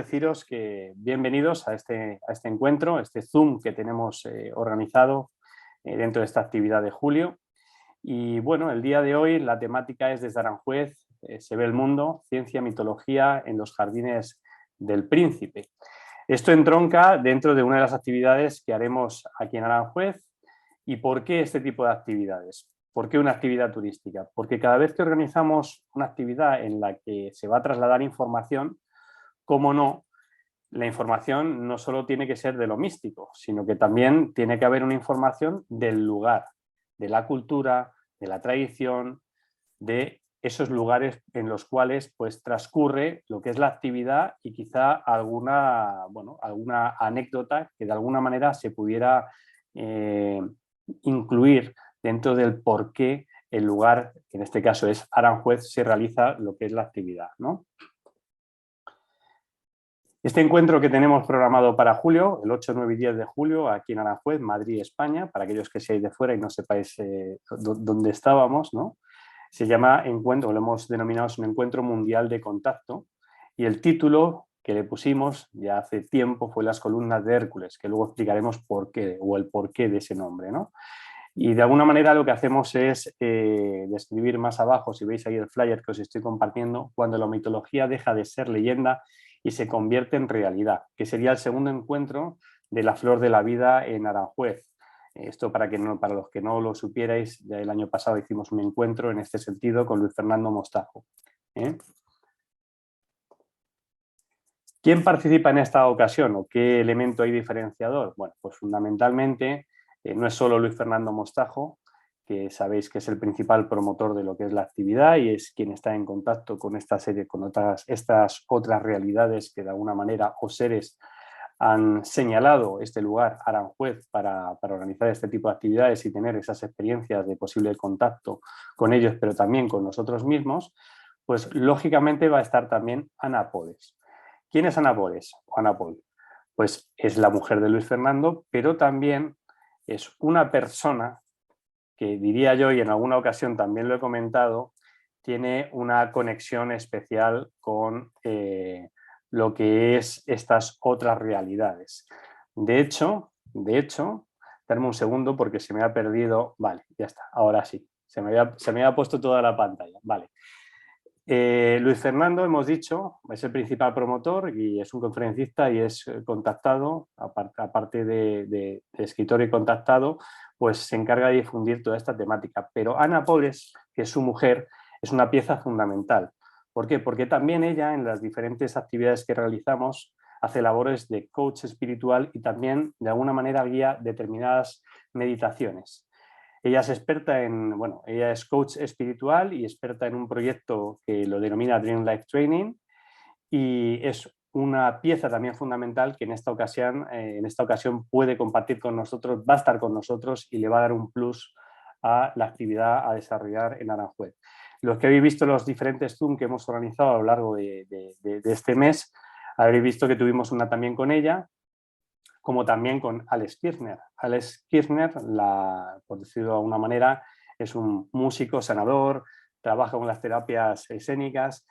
deciros que bienvenidos a este encuentro, este Zoom que tenemos organizado dentro de esta actividad de julio. Y bueno, el día de hoy la temática es desde Aranjuez, se ve el mundo, ciencia, mitología en los jardines del Príncipe. Esto entronca dentro de una de las actividades que haremos aquí en Aranjuez. ¿Y por qué este tipo de actividades? ¿Por qué una actividad turística? Porque cada vez que organizamos una actividad en la que se va a trasladar información, cómo no, la información no solo tiene que ser de lo místico, sino que también tiene que haber una información del lugar, de la cultura, de la tradición, de esos lugares en los cuales pues, transcurre lo que es la actividad y quizá alguna anécdota que de alguna manera se pudiera incluir dentro del por qué el lugar, que en este caso es Aranjuez, se realiza lo que es la actividad, ¿no? Este encuentro que tenemos programado para julio, el 8, 9 y 10 de julio, aquí en Aranjuez, Madrid, España, para aquellos que seáis de fuera y no sepáis dónde estábamos, ¿no? Se llama encuentro, lo hemos denominado un encuentro mundial de contacto, y el título que le pusimos ya hace tiempo fue Las columnas de Hércules, que luego explicaremos por qué o el porqué de ese nombre, ¿no? Y de alguna manera lo que hacemos es describir más abajo, si veis ahí el flyer que os estoy compartiendo, cuando la mitología deja de ser leyenda y se convierte en realidad, que sería el segundo encuentro de la Flor de la Vida en Aranjuez. Esto para los que no lo supierais, ya el año pasado hicimos un encuentro en este sentido con Luis Fernando Mostajo. ¿Quién participa en esta ocasión o qué elemento hay diferenciador? Bueno, pues fundamentalmente no es solo Luis Fernando Mostajo, que sabéis que es el principal promotor de lo que es la actividad y es quien está en contacto con esta serie, con estas otras realidades que de alguna manera o seres han señalado este lugar, Aranjuez, para organizar este tipo de actividades y tener esas experiencias de posible contacto con ellos, pero también con nosotros mismos, pues lógicamente va a estar también Ana Poles. ¿Quién es Ana Poles? Ana Pol. Pues es la mujer de Luis Fernando, pero también es una persona que diría yo, y en alguna ocasión también lo he comentado, tiene una conexión especial con lo que es estas otras realidades. De hecho, darme un segundo porque se me ha perdido, vale, ya está, ahora sí, se me había puesto toda la pantalla, vale. Luis Fernando, hemos dicho, es el principal promotor y es un conferencista y es contactado, aparte de escritor y contactado, pues se encarga de difundir toda esta temática. Pero Ana Poles, que es su mujer, es una pieza fundamental. ¿Por qué? Porque también ella, en las diferentes actividades que realizamos, hace labores de coach espiritual y también, de alguna manera, guía determinadas meditaciones. Ella es experta ella es coach espiritual y experta en un proyecto que lo denomina Dream Life Training y es una pieza también fundamental que en esta ocasión puede compartir con nosotros, va a estar con nosotros y le va a dar un plus a la actividad a desarrollar en Aranjuez. Los que habéis visto los diferentes Zoom que hemos organizado a lo largo de este mes, habréis visto que tuvimos una también con ella, como también con Alex Kirchner. Alex Kirchner, por decirlo de alguna manera, es un músico, sanador, trabaja con las terapias escénicas,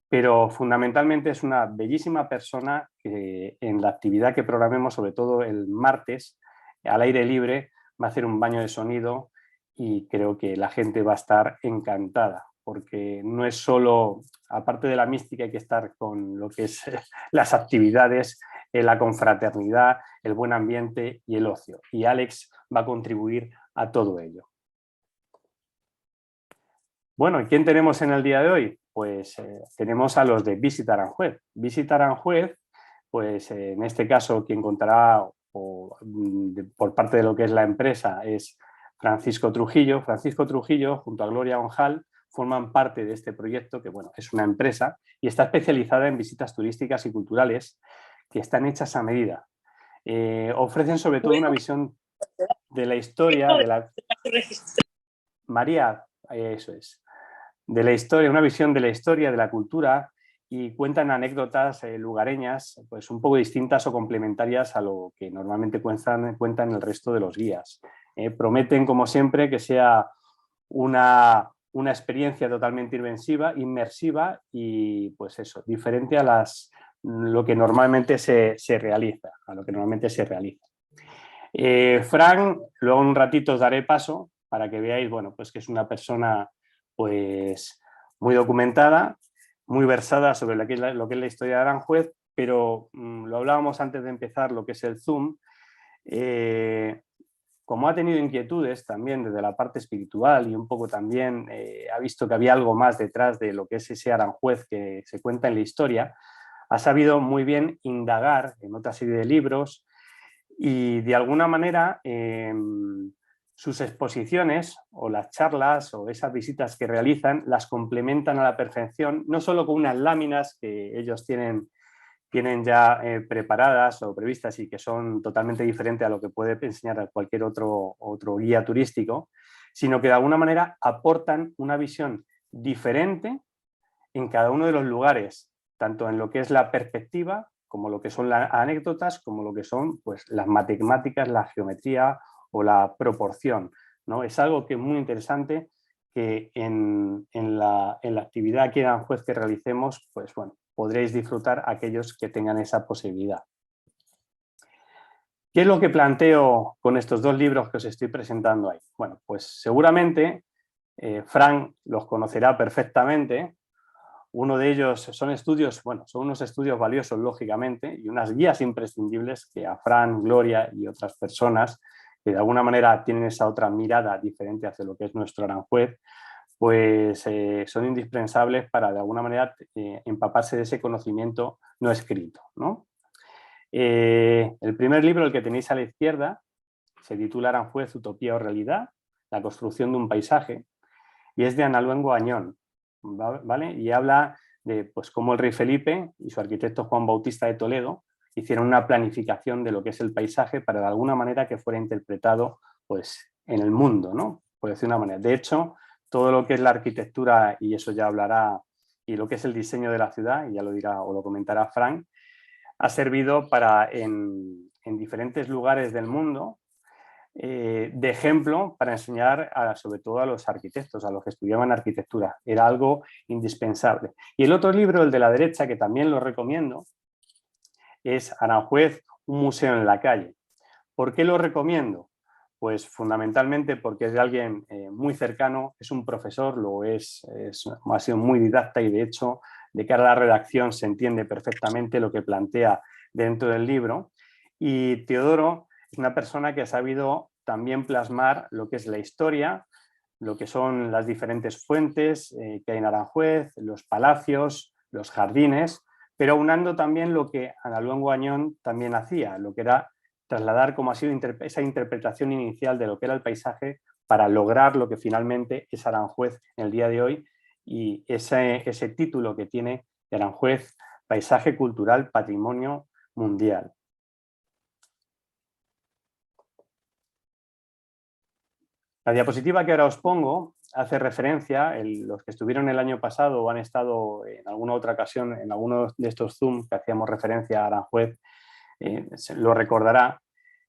pero fundamentalmente es una bellísima persona que en la actividad que programemos, sobre todo el martes, al aire libre, va a hacer un baño de sonido y creo que la gente va a estar encantada, porque no es solo, aparte de la mística, hay que estar con lo que es las actividades, la confraternidad, el buen ambiente y el ocio. Y Alex va a contribuir a todo ello. Bueno, ¿y quién tenemos en el día de hoy? Pues tenemos a los de Visit Aranjuez. Visit Aranjuez, pues en este caso quien contará por parte de lo que es la empresa es Francisco Trujillo. Francisco Trujillo junto a Gloria Onjal forman parte de este proyecto que bueno, es una empresa y está especializada en visitas turísticas y culturales que están hechas a medida. Ofrecen sobre todo una visión de la historia, de la... María, eso es. De la historia, una visión de la historia, de la cultura y cuentan anécdotas lugareñas pues un poco distintas o complementarias a lo que normalmente cuentan el resto de los guías. Prometen, como siempre, que sea una experiencia totalmente inmersiva y pues eso, diferente a las lo que normalmente se realiza, Fran, luego en un ratito os daré paso para que veáis, bueno, pues que es una persona pues muy documentada, muy versada sobre lo que es la historia de Aranjuez, pero lo hablábamos antes de empezar lo que es el Zoom. Como ha tenido inquietudes también desde la parte espiritual y un poco también ha visto que había algo más detrás de lo que es ese Aranjuez que se cuenta en la historia, ha sabido muy bien indagar en otra serie de libros y de alguna manera sus exposiciones o las charlas o esas visitas que realizan las complementan a la perfección, no solo con unas láminas que ellos tienen ya preparadas o previstas y que son totalmente diferentes a lo que puede enseñar a cualquier otro guía turístico, sino que de alguna manera aportan una visión diferente en cada uno de los lugares, tanto en lo que es la perspectiva, como lo que son las anécdotas, como lo que son pues, las matemáticas, la geometría o la proporción, ¿no? Es algo que es muy interesante que en la actividad aquí en Aranjuez que realicemos, pues bueno, podréis disfrutar aquellos que tengan esa posibilidad. ¿Qué es lo que planteo con estos dos libros que os estoy presentando ahí? Bueno, pues seguramente Fran los conocerá perfectamente. Uno de ellos son unos estudios valiosos, lógicamente, y unas guías imprescindibles que a Fran, Gloria y otras personas que de alguna manera tienen esa otra mirada diferente hacia lo que es nuestro Aranjuez, pues son indispensables para de alguna manera empaparse de ese conocimiento no escrito, ¿no? El primer libro, el que tenéis a la izquierda, se titula Aranjuez, Utopía o Realidad, la construcción de un paisaje, y es de Ana Luengo Añón, ¿vale? Y habla de pues, cómo el rey Felipe y su arquitecto Juan Bautista de Toledo hicieron una planificación de lo que es el paisaje para de alguna manera que fuera interpretado pues, en el mundo, ¿no? Por decir una manera. De hecho, todo lo que es la arquitectura, y eso ya hablará, y lo que es el diseño de la ciudad, y ya lo dirá o lo comentará Frank, ha servido para en diferentes lugares del mundo de ejemplo para enseñar sobre todo a los arquitectos, a los que estudiaban arquitectura. Era algo indispensable. Y el otro libro, el de la derecha, que también lo recomiendo, es Aranjuez, un museo en la calle. ¿Por qué lo recomiendo? Pues fundamentalmente porque es de alguien muy cercano, es un profesor, ha sido muy didacta y de hecho de cara a la redacción se entiende perfectamente lo que plantea dentro del libro. Y Teodoro es una persona que ha sabido también plasmar lo que es la historia, lo que son las diferentes fuentes que hay en Aranjuez, los palacios, los jardines, pero aunando también lo que Ana Luengo Añón también hacía, lo que era trasladar cómo ha sido esa interpretación inicial de lo que era el paisaje para lograr lo que finalmente es Aranjuez en el día de hoy y ese título que tiene de Aranjuez, Paisaje Cultural Patrimonio Mundial. La diapositiva que ahora os pongo hace referencia, los que estuvieron el año pasado o han estado en alguna otra ocasión en algunos de estos Zoom que hacíamos referencia a Aranjuez, lo recordará.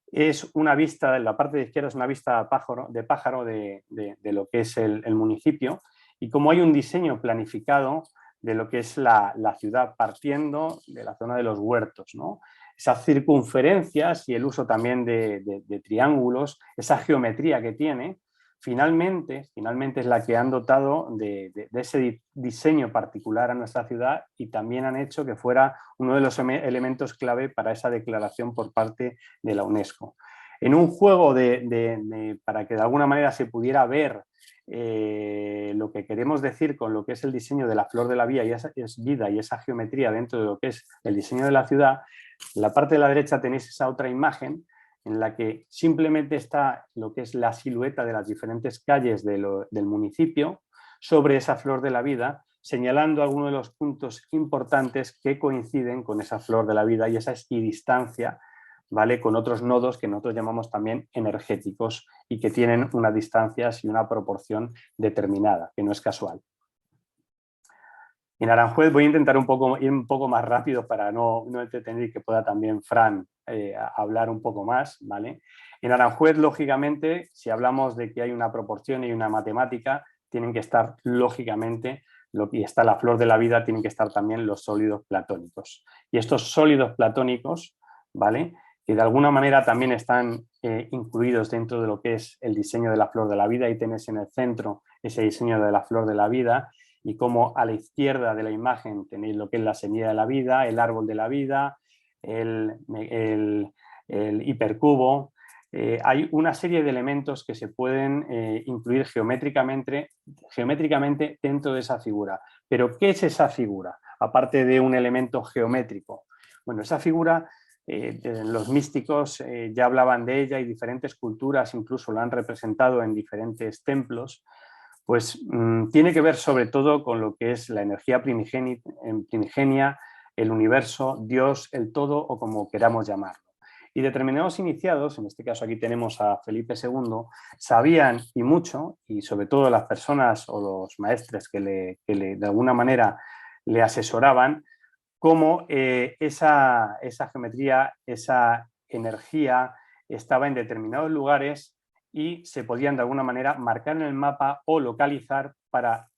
Es una vista, en la parte de izquierda es una vista de pájaro de lo que es el municipio y como hay un diseño planificado de lo que es la ciudad partiendo de la zona de los huertos, ¿no? Esas circunferencias y el uso también de triángulos, esa geometría que tiene, finalmente es la que han dotado de ese diseño particular a nuestra ciudad y también han hecho que fuera uno de los elementos clave para esa declaración por parte de la UNESCO. En un juego para que de alguna manera se pudiera ver lo que queremos decir con lo que es el diseño de la flor de la vida y esa geometría dentro de lo que es el diseño de la ciudad, en la parte de la derecha tenéis esa otra imagen en la que simplemente está lo que es la silueta de las diferentes calles del municipio sobre esa flor de la vida, señalando algunos de los puntos importantes que coinciden con esa flor de la vida y esa equidistancia, ¿vale? Con otros nodos que nosotros llamamos también energéticos y que tienen unas distancias y una proporción determinada, que no es casual. En Aranjuez voy a intentar ir un poco más rápido para no entretener y que pueda también Fran hablar un poco más, ¿vale? En Aranjuez, lógicamente, si hablamos de que hay una proporción y una matemática, tienen que estar, lógicamente, y está la flor de la vida, tienen que estar también los sólidos platónicos. Y estos sólidos platónicos, ¿vale?, que de alguna manera también están incluidos dentro de lo que es el diseño de la flor de la vida, y tenéis en el centro ese diseño de la flor de la vida, y como a la izquierda de la imagen tenéis lo que es la semilla de la vida, el árbol de la vida, el hipercubo. Hay una serie de elementos que se pueden incluir geométricamente dentro de esa figura. ¿Pero qué es esa figura? Aparte de un elemento geométrico. Bueno, esa figura, los místicos ya hablaban de ella, y diferentes culturas incluso la han representado en diferentes templos. Pues tiene que ver sobre todo con lo que es la energía primigenia, el universo, Dios, el todo, o como queramos llamarlo. Y determinados iniciados, en este caso aquí tenemos a Felipe II, sabían y mucho, y sobre todo las personas o los maestres que de alguna manera le asesoraban, cómo esa geometría, esa energía estaba en determinados lugares y se podían de alguna manera marcar en el mapa o localizar para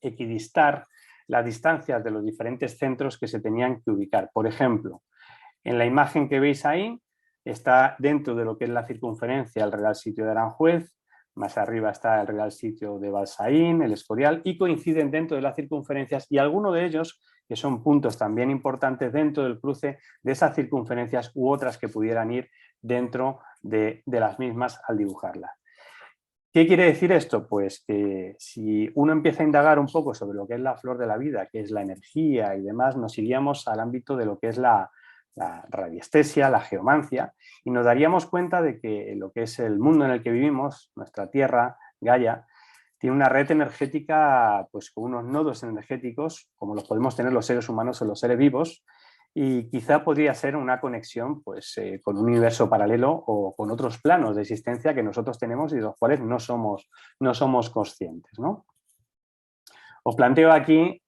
equidistar las distancias de los diferentes centros que se tenían que ubicar. Por ejemplo, en la imagen que veis ahí está dentro de lo que es la circunferencia el Real Sitio de Aranjuez, más arriba está el Real Sitio de Balsaín, el Escorial, y coinciden dentro de las circunferencias, y algunos de ellos que son puntos también importantes dentro del cruce de esas circunferencias u otras que pudieran ir dentro de las mismas al dibujarlas. ¿Qué quiere decir esto? Pues que si uno empieza a indagar un poco sobre lo que es la flor de la vida, que es la energía y demás, nos iríamos al ámbito de lo que es la radiestesia, la geomancia, y nos daríamos cuenta de que lo que es el mundo en el que vivimos, nuestra Tierra, Gaia, tiene una red energética pues con unos nodos energéticos como los podemos tener los seres humanos o los seres vivos, y quizá podría ser una conexión pues, con un universo paralelo o con otros planos de existencia que nosotros tenemos y de los cuales no somos conscientes, ¿no? Os planteo aquí,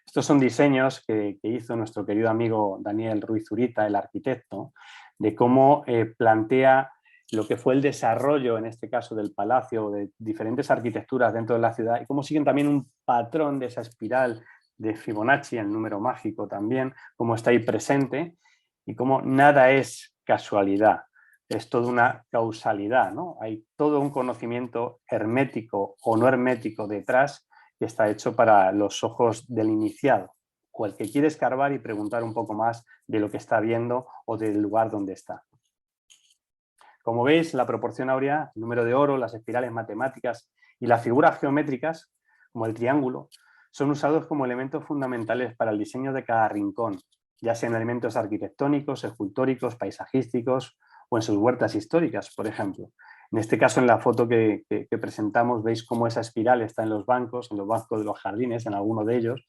estos son diseños que hizo nuestro querido amigo Daniel Ruiz Zurita, el arquitecto, de cómo plantea lo que fue el desarrollo, en este caso del palacio, de diferentes arquitecturas dentro de la ciudad, y cómo siguen también un patrón de esa espiral de Fibonacci, el número mágico también, cómo está ahí presente, y cómo nada es casualidad, es toda una causalidad, ¿no? Hay todo un conocimiento hermético o no hermético detrás que está hecho para los ojos del iniciado, o el que quiere escarbar y preguntar un poco más de lo que está viendo o del lugar donde está. Como veis, la proporción áurea, el número de oro, las espirales matemáticas y las figuras geométricas, como el triángulo, son usados como elementos fundamentales para el diseño de cada rincón, ya sean elementos arquitectónicos, escultóricos, paisajísticos o en sus huertas históricas, por ejemplo. En este caso, en la foto que presentamos, veis cómo esa espiral está en los bancos de los jardines, en alguno de ellos,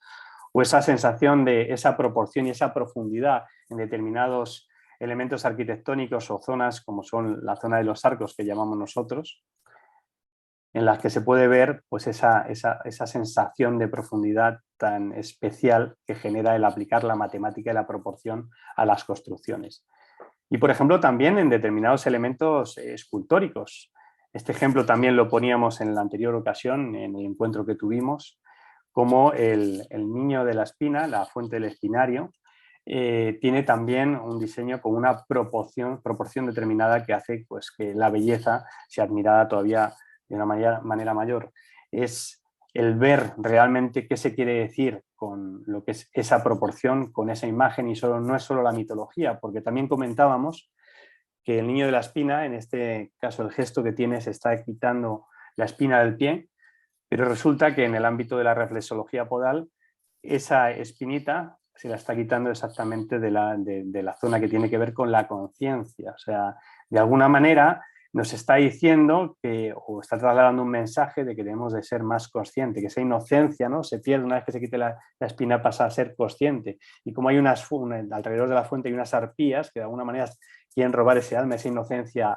o esa sensación de esa proporción y esa profundidad en determinados elementos arquitectónicos o zonas, como son la zona de los arcos que llamamos nosotros, en las que se puede ver pues, esa sensación de profundidad tan especial que genera el aplicar la matemática y la proporción a las construcciones. Y, por ejemplo, también en determinados elementos escultóricos. Este ejemplo también lo poníamos en la anterior ocasión, en el encuentro que tuvimos, como el niño de la espina, la fuente del espinario, tiene también un diseño con una proporción determinada que hace pues, que la belleza sea admirada todavía de una manera mayor. Es el ver realmente qué se quiere decir con lo que es esa proporción, con esa imagen, y no es solo la mitología, porque también comentábamos que el niño de la espina, en este caso el gesto que tiene, se está quitando la espina del pie, pero resulta que en el ámbito de la reflexología podal, esa espinita se la está quitando exactamente de la zona que tiene que ver con la conciencia. O sea, de alguna manera nos está diciendo que, o está trasladando un mensaje de que debemos de ser más conscientes, que esa inocencia, ¿no?, se pierde una vez que se quite la espina, pasa a ser consciente. Y como hay alrededor de la fuente hay unas arpías que de alguna manera quieren robar ese alma, esa inocencia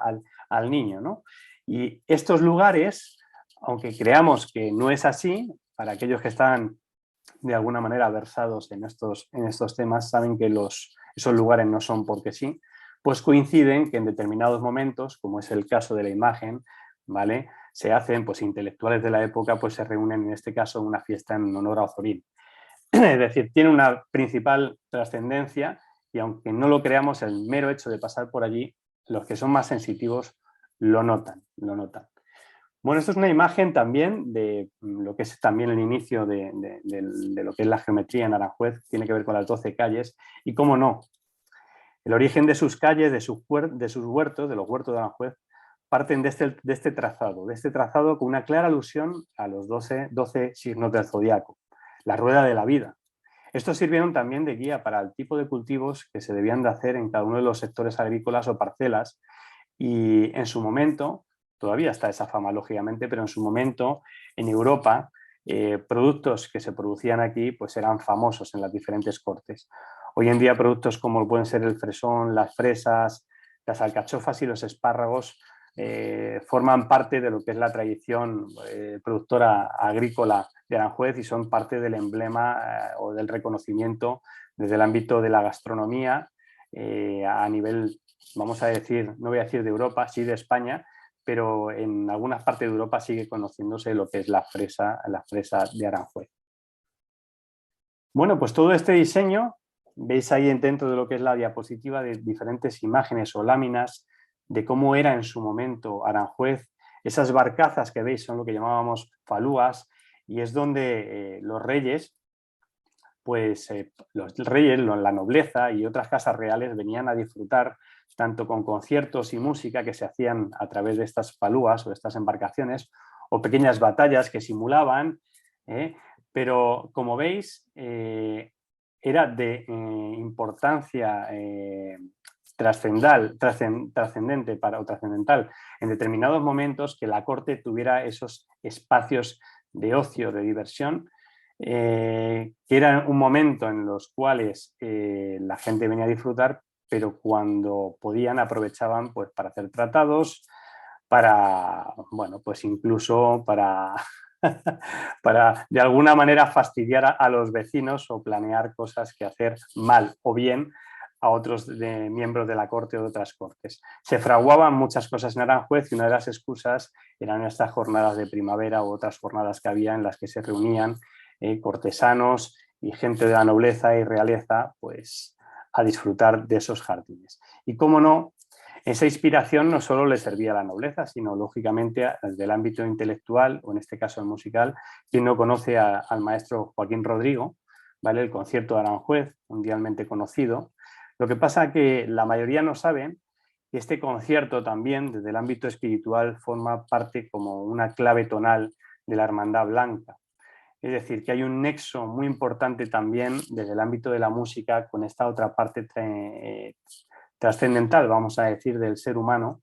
al niño, ¿no? Y estos lugares, aunque creamos que no es así, para aquellos que están de alguna manera versados en estos temas, saben que esos lugares no son porque sí, pues coinciden que en determinados momentos, como es el caso de la imagen, ¿vale?, se hacen, pues intelectuales de la época pues se reúnen en este caso en una fiesta en honor a Ozorín. Es decir, tiene una principal trascendencia y aunque no lo creamos, el mero hecho de pasar por allí, los que son más sensitivos lo notan, lo notan. Bueno, esto es una imagen también de lo que es también el inicio de lo que es la geometría en Aranjuez, tiene que ver con las 12 calles y cómo no, el origen de sus calles, de sus huertos, de los huertos de Aranjuez, parten de este trazado con una clara alusión a los 12 signos del zodiaco, la rueda de la vida. Estos sirvieron también de guía para el tipo de cultivos que se debían de hacer en cada uno de los sectores agrícolas o parcelas y en su momento, todavía está esa fama lógicamente, pero en su momento en Europa productos que se producían aquí pues eran famosos en las diferentes cortes. Hoy en día productos como pueden ser el fresón, las fresas, las alcachofas y los espárragos forman parte de lo que es la tradición productora agrícola de Aranjuez y son parte del emblema o del reconocimiento desde el ámbito de la gastronomía a nivel, vamos a decir, no voy a decir de Europa, sí de España, pero en algunas partes de Europa sigue conociéndose lo que es la fresa de Aranjuez. Bueno, pues todo este diseño, veis ahí dentro de lo que es la diapositiva de diferentes imágenes o láminas de cómo era en su momento Aranjuez. Esas barcazas que veis son lo que llamábamos falúas y es donde los reyes, la nobleza y otras casas reales venían a disfrutar tanto con conciertos y música que se hacían a través de estas falúas o estas embarcaciones o pequeñas batallas que simulaban, pero como veis era de importancia trascendente o trascendental en determinados momentos que la corte tuviera esos espacios de ocio, de diversión, que era un momento en los cuales la gente venía a disfrutar, pero cuando podían aprovechaban pues, para hacer tratados, para, bueno, pues incluso para, para de alguna manera fastidiar a los vecinos o planear cosas que hacer mal o bien a otros miembros de la corte o de otras cortes. Se fraguaban muchas cosas en Aranjuez y una de las excusas eran estas jornadas de primavera u otras jornadas que había en las que se reunían cortesanos y gente de la nobleza y realeza pues, a disfrutar de esos jardines. Y cómo no, esa inspiración no solo le servía a la nobleza, sino lógicamente desde el ámbito intelectual, o en este caso el musical. Quien no conoce al maestro Joaquín Rodrigo, ¿vale? El concierto de Aranjuez, mundialmente conocido. Lo que pasa que la mayoría no saben que este concierto también, desde el ámbito espiritual, forma parte como una clave tonal de la Hermandad Blanca. Es decir, que hay un nexo muy importante también desde el ámbito de la música con esta otra parte trascendental, vamos a decir, del ser humano,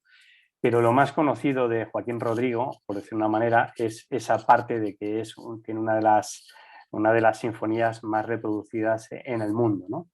pero lo más conocido de Joaquín Rodrigo, por decir una manera, es esa parte de que tiene una de las sinfonías más reproducidas en el mundo, ¿no?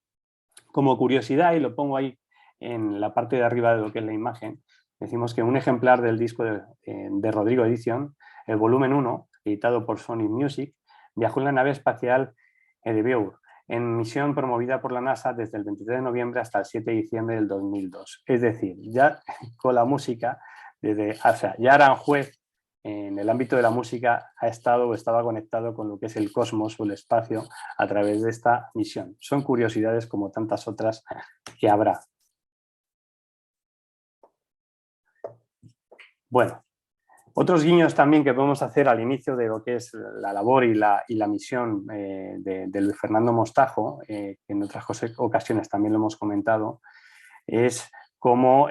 Como curiosidad, y lo pongo ahí en la parte de arriba de lo que es la imagen, decimos que un ejemplar del disco de Rodrigo Edition, el volumen 1, editado por Sony Music, viajó en la nave espacial Endeavour, en misión promovida por la NASA desde el 23 de noviembre hasta el 7 de diciembre del 2002. Es decir, ya con la música, ya Aranjuez en el ámbito de la música ha estado o estaba conectado con lo que es el cosmos o el espacio a través de esta misión. Son curiosidades como tantas otras que habrá. Bueno, otros guiños también que podemos hacer al inicio de lo que es la labor y la misión de Luis Fernando Mostajo, que en otras ocasiones también lo hemos comentado, es cómo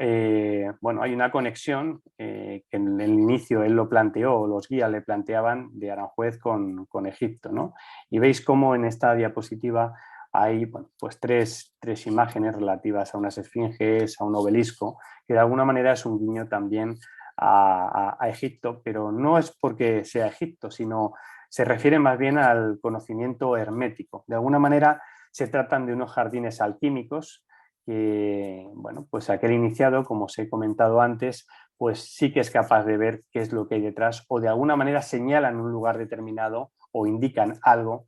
bueno, hay una conexión que en el inicio él lo planteó, los guías le planteaban de Aranjuez con Egipto, ¿no? Y veis cómo en esta diapositiva hay bueno, pues tres imágenes relativas a unas esfinges, a un obelisco, que de alguna manera es un guiño también a Egipto, pero no es porque sea Egipto, sino se refiere más bien al conocimiento hermético. De alguna manera se tratan de unos jardines alquímicos que, bueno, pues aquel iniciado, como os he comentado antes, pues sí que es capaz de ver qué es lo que hay detrás o de alguna manera señalan un lugar determinado o indican algo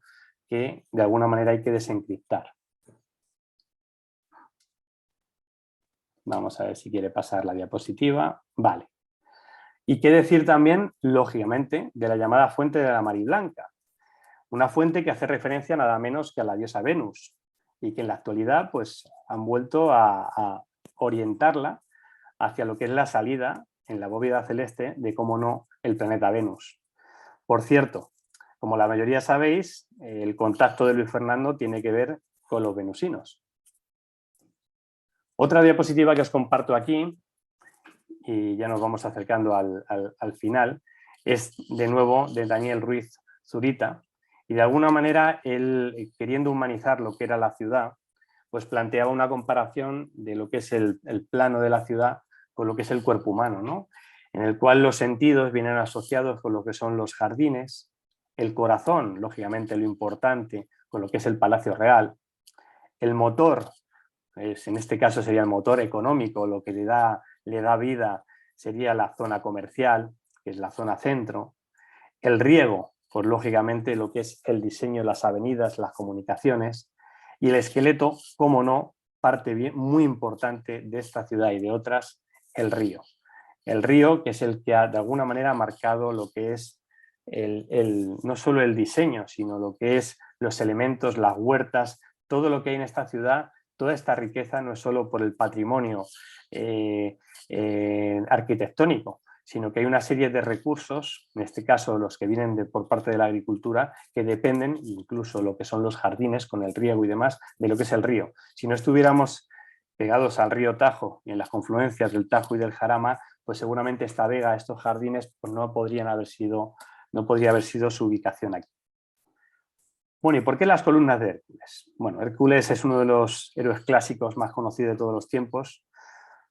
que de alguna manera hay que desencriptar. Vamos a ver si quiere pasar la diapositiva. Vale. Y qué decir también, lógicamente, de la llamada fuente de la Mariblanca, una fuente que hace referencia nada menos que a la diosa Venus y que en la actualidad pues, han vuelto a orientarla hacia lo que es la salida en la bóveda celeste de, cómo no, el planeta Venus. Por cierto, como la mayoría sabéis, el contacto de Luis Fernando tiene que ver con los venusinos. Otra diapositiva que os comparto aquí, y ya nos vamos acercando al final, es de nuevo de Daniel Ruiz Zurita, y de alguna manera él, queriendo humanizar lo que era la ciudad, pues planteaba una comparación de lo que es el plano de la ciudad con lo que es el cuerpo humano, ¿no? En el cual los sentidos vienen asociados con lo que son los jardines, el corazón, lógicamente lo importante, con lo que es el Palacio Real, el motor, en este caso sería el motor económico, lo que le da vida sería la zona comercial, que es la zona centro, el riego, pues lógicamente lo que es el diseño de las avenidas, las comunicaciones, y el esqueleto, como no, parte muy importante de esta ciudad y de otras, el río. El río, que es el que de alguna manera ha marcado lo que es no solo el diseño, sino lo que es los elementos, las huertas, todo lo que hay en esta ciudad. Toda esta riqueza no es solo por el patrimonio arquitectónico, sino que hay una serie de recursos, en este caso los que vienen por parte de la agricultura, que dependen, incluso lo que son los jardines con el riego y demás, de lo que es el río. Si no estuviéramos pegados al río Tajo y en las confluencias del Tajo y del Jarama, pues seguramente esta vega, estos jardines, pues no podría haber sido su ubicación aquí. Bueno, ¿y por qué las columnas de Hércules? Bueno, Hércules es uno de los héroes clásicos más conocidos de todos los tiempos.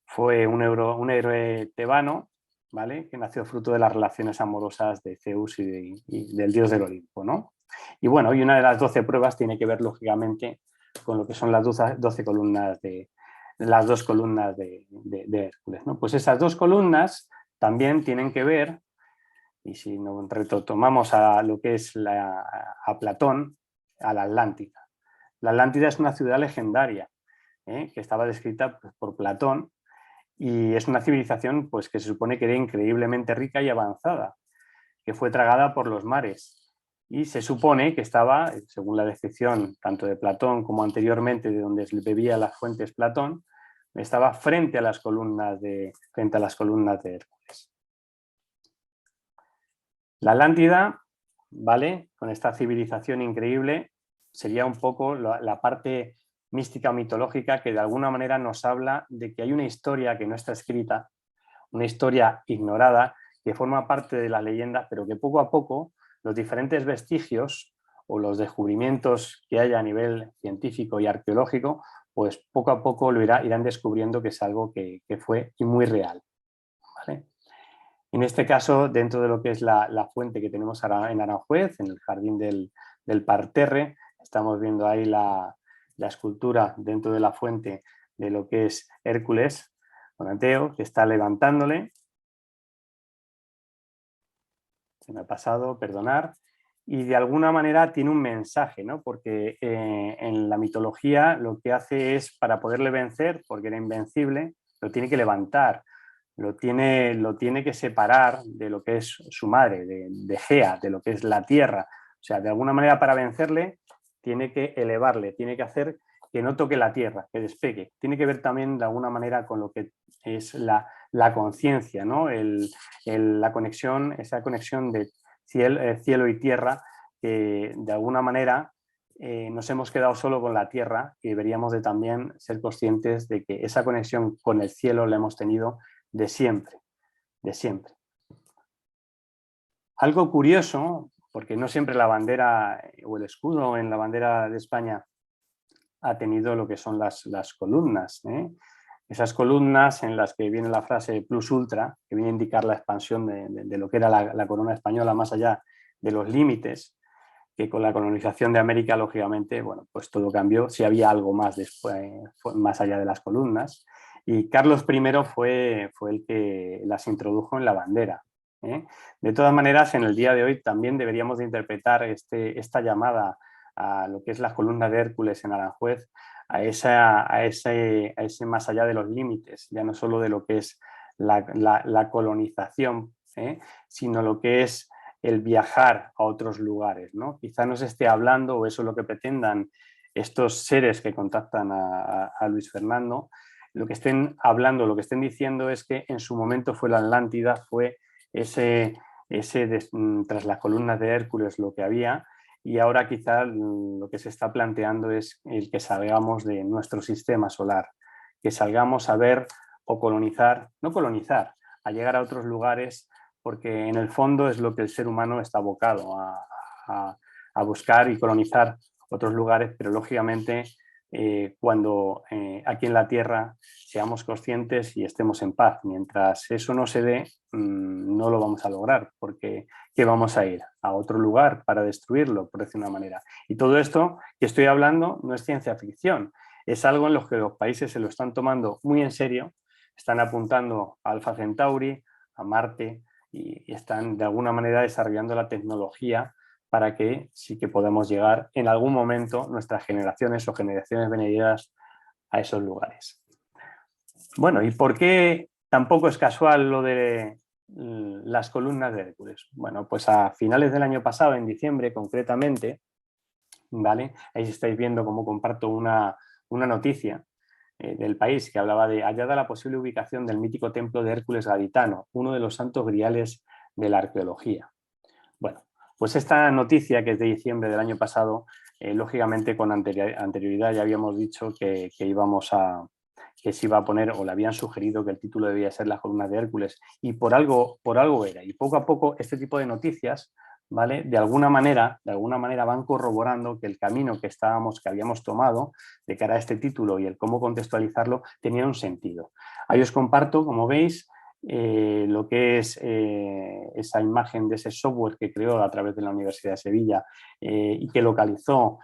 Fue un héroe tebano, ¿vale? Que nació fruto de las relaciones amorosas de Zeus y del dios del Olimpo, ¿no? Y bueno, y una de las 12 pruebas tiene que ver, lógicamente, con lo que son las 12 columnas las dos columnas de Hércules, ¿no? Pues esas dos columnas también tienen que ver, y si nos retomamos a lo que es a Platón, a la Atlántida. La Atlántida es una ciudad legendaria, que estaba descrita por Platón, y es una civilización pues, que se supone que era increíblemente rica y avanzada, que fue tragada por los mares. Y se supone que estaba, según la descripción tanto de Platón como anteriormente de donde bebía las fuentes Platón, estaba frente a las columnas de Hércules. La Atlántida, ¿vale? Con esta civilización increíble, sería un poco la parte mística o mitológica que de alguna manera nos habla de que hay una historia que no está escrita, una historia ignorada, que forma parte de las leyendas, pero que poco a poco los diferentes vestigios o los descubrimientos que haya a nivel científico y arqueológico, pues poco a poco irán descubriendo que es algo que fue y muy real, ¿vale? En este caso, dentro de lo que es la fuente que tenemos en Aranjuez, en el jardín del Parterre, estamos viendo ahí la escultura dentro de la fuente de lo que es Hércules, con Anteo, que está levantándole. Se me ha pasado, perdonar. Y de alguna manera tiene un mensaje, ¿no? Porque en la mitología lo que hace es, para poderle vencer, porque era invencible, lo tiene que levantar. Lo tiene que separar de lo que es su madre, de Gea, de lo que es la tierra. O sea, de alguna manera para vencerle tiene que elevarle, tiene que hacer que no toque la tierra, que despegue. Tiene que ver también de alguna manera con lo que es la conciencia, ¿no? La conexión, esa conexión de cielo y tierra, que de alguna manera nos hemos quedado solo con la tierra y deberíamos de también ser conscientes de que esa conexión con el cielo la hemos tenido de siempre, de siempre. Algo curioso, porque no siempre la bandera o el escudo en la bandera de España ha tenido lo que son las columnas, ¿eh? Esas columnas en las que viene la frase plus ultra, que viene a indicar la expansión de lo que era la corona española más allá de los límites, que con la colonización de América, lógicamente, bueno, pues todo cambió, si había algo más después, más allá de las columnas. Y Carlos I fue el que las introdujo en la bandera, ¿eh? De todas maneras, en el día de hoy también deberíamos de interpretar esta llamada a lo que es las columnas de Hércules en Aranjuez, a ese más allá de los límites, ya no solo de lo que es la colonización sino lo que es el viajar a otros lugares, ¿no? Quizá no se esté hablando, o eso es lo que pretendan estos seres que contactan a Luis Fernando, lo que estén hablando, lo que estén diciendo es que en su momento fue la Atlántida, fue tras las columnas de Hércules lo que había, y ahora quizá lo que se está planteando es el que salgamos de nuestro sistema solar, que salgamos a ver o colonizar, no colonizar, a llegar a otros lugares, porque en el fondo es lo que el ser humano está abocado a buscar y colonizar otros lugares, pero lógicamente cuando aquí en la Tierra seamos conscientes y estemos en paz. Mientras eso no se dé, no lo vamos a lograr, porque ¿qué vamos a ir? A otro lugar para destruirlo, por decir una manera. Y todo esto que estoy hablando no es ciencia ficción, es algo en lo que los países se lo están tomando muy en serio, están apuntando a Alpha Centauri, a Marte, y están de alguna manera desarrollando la tecnología para que sí que podamos llegar en algún momento nuestras generaciones o generaciones venideras a esos lugares. Bueno, ¿y por qué tampoco es casual lo de las columnas de Hércules? Bueno, pues a finales del año pasado, en diciembre concretamente, ¿vale? Ahí estáis viendo cómo comparto una noticia del país que hablaba de hallada la posible ubicación del mítico templo de Hércules gaditano, uno de los santos griales de la arqueología. Bueno, pues esta noticia, que es de diciembre del año pasado, lógicamente con anterioridad ya habíamos dicho que se iba a poner, o le habían sugerido que el título debía ser Las columnas de Hércules, y por algo era. Y poco a poco este tipo de noticias, ¿vale? De alguna manera van corroborando que el camino que habíamos tomado de cara a este título y el cómo contextualizarlo tenía un sentido. Ahí os comparto, como veis, lo que es esa imagen de ese software que creó a través de la Universidad de Sevilla y que localizó,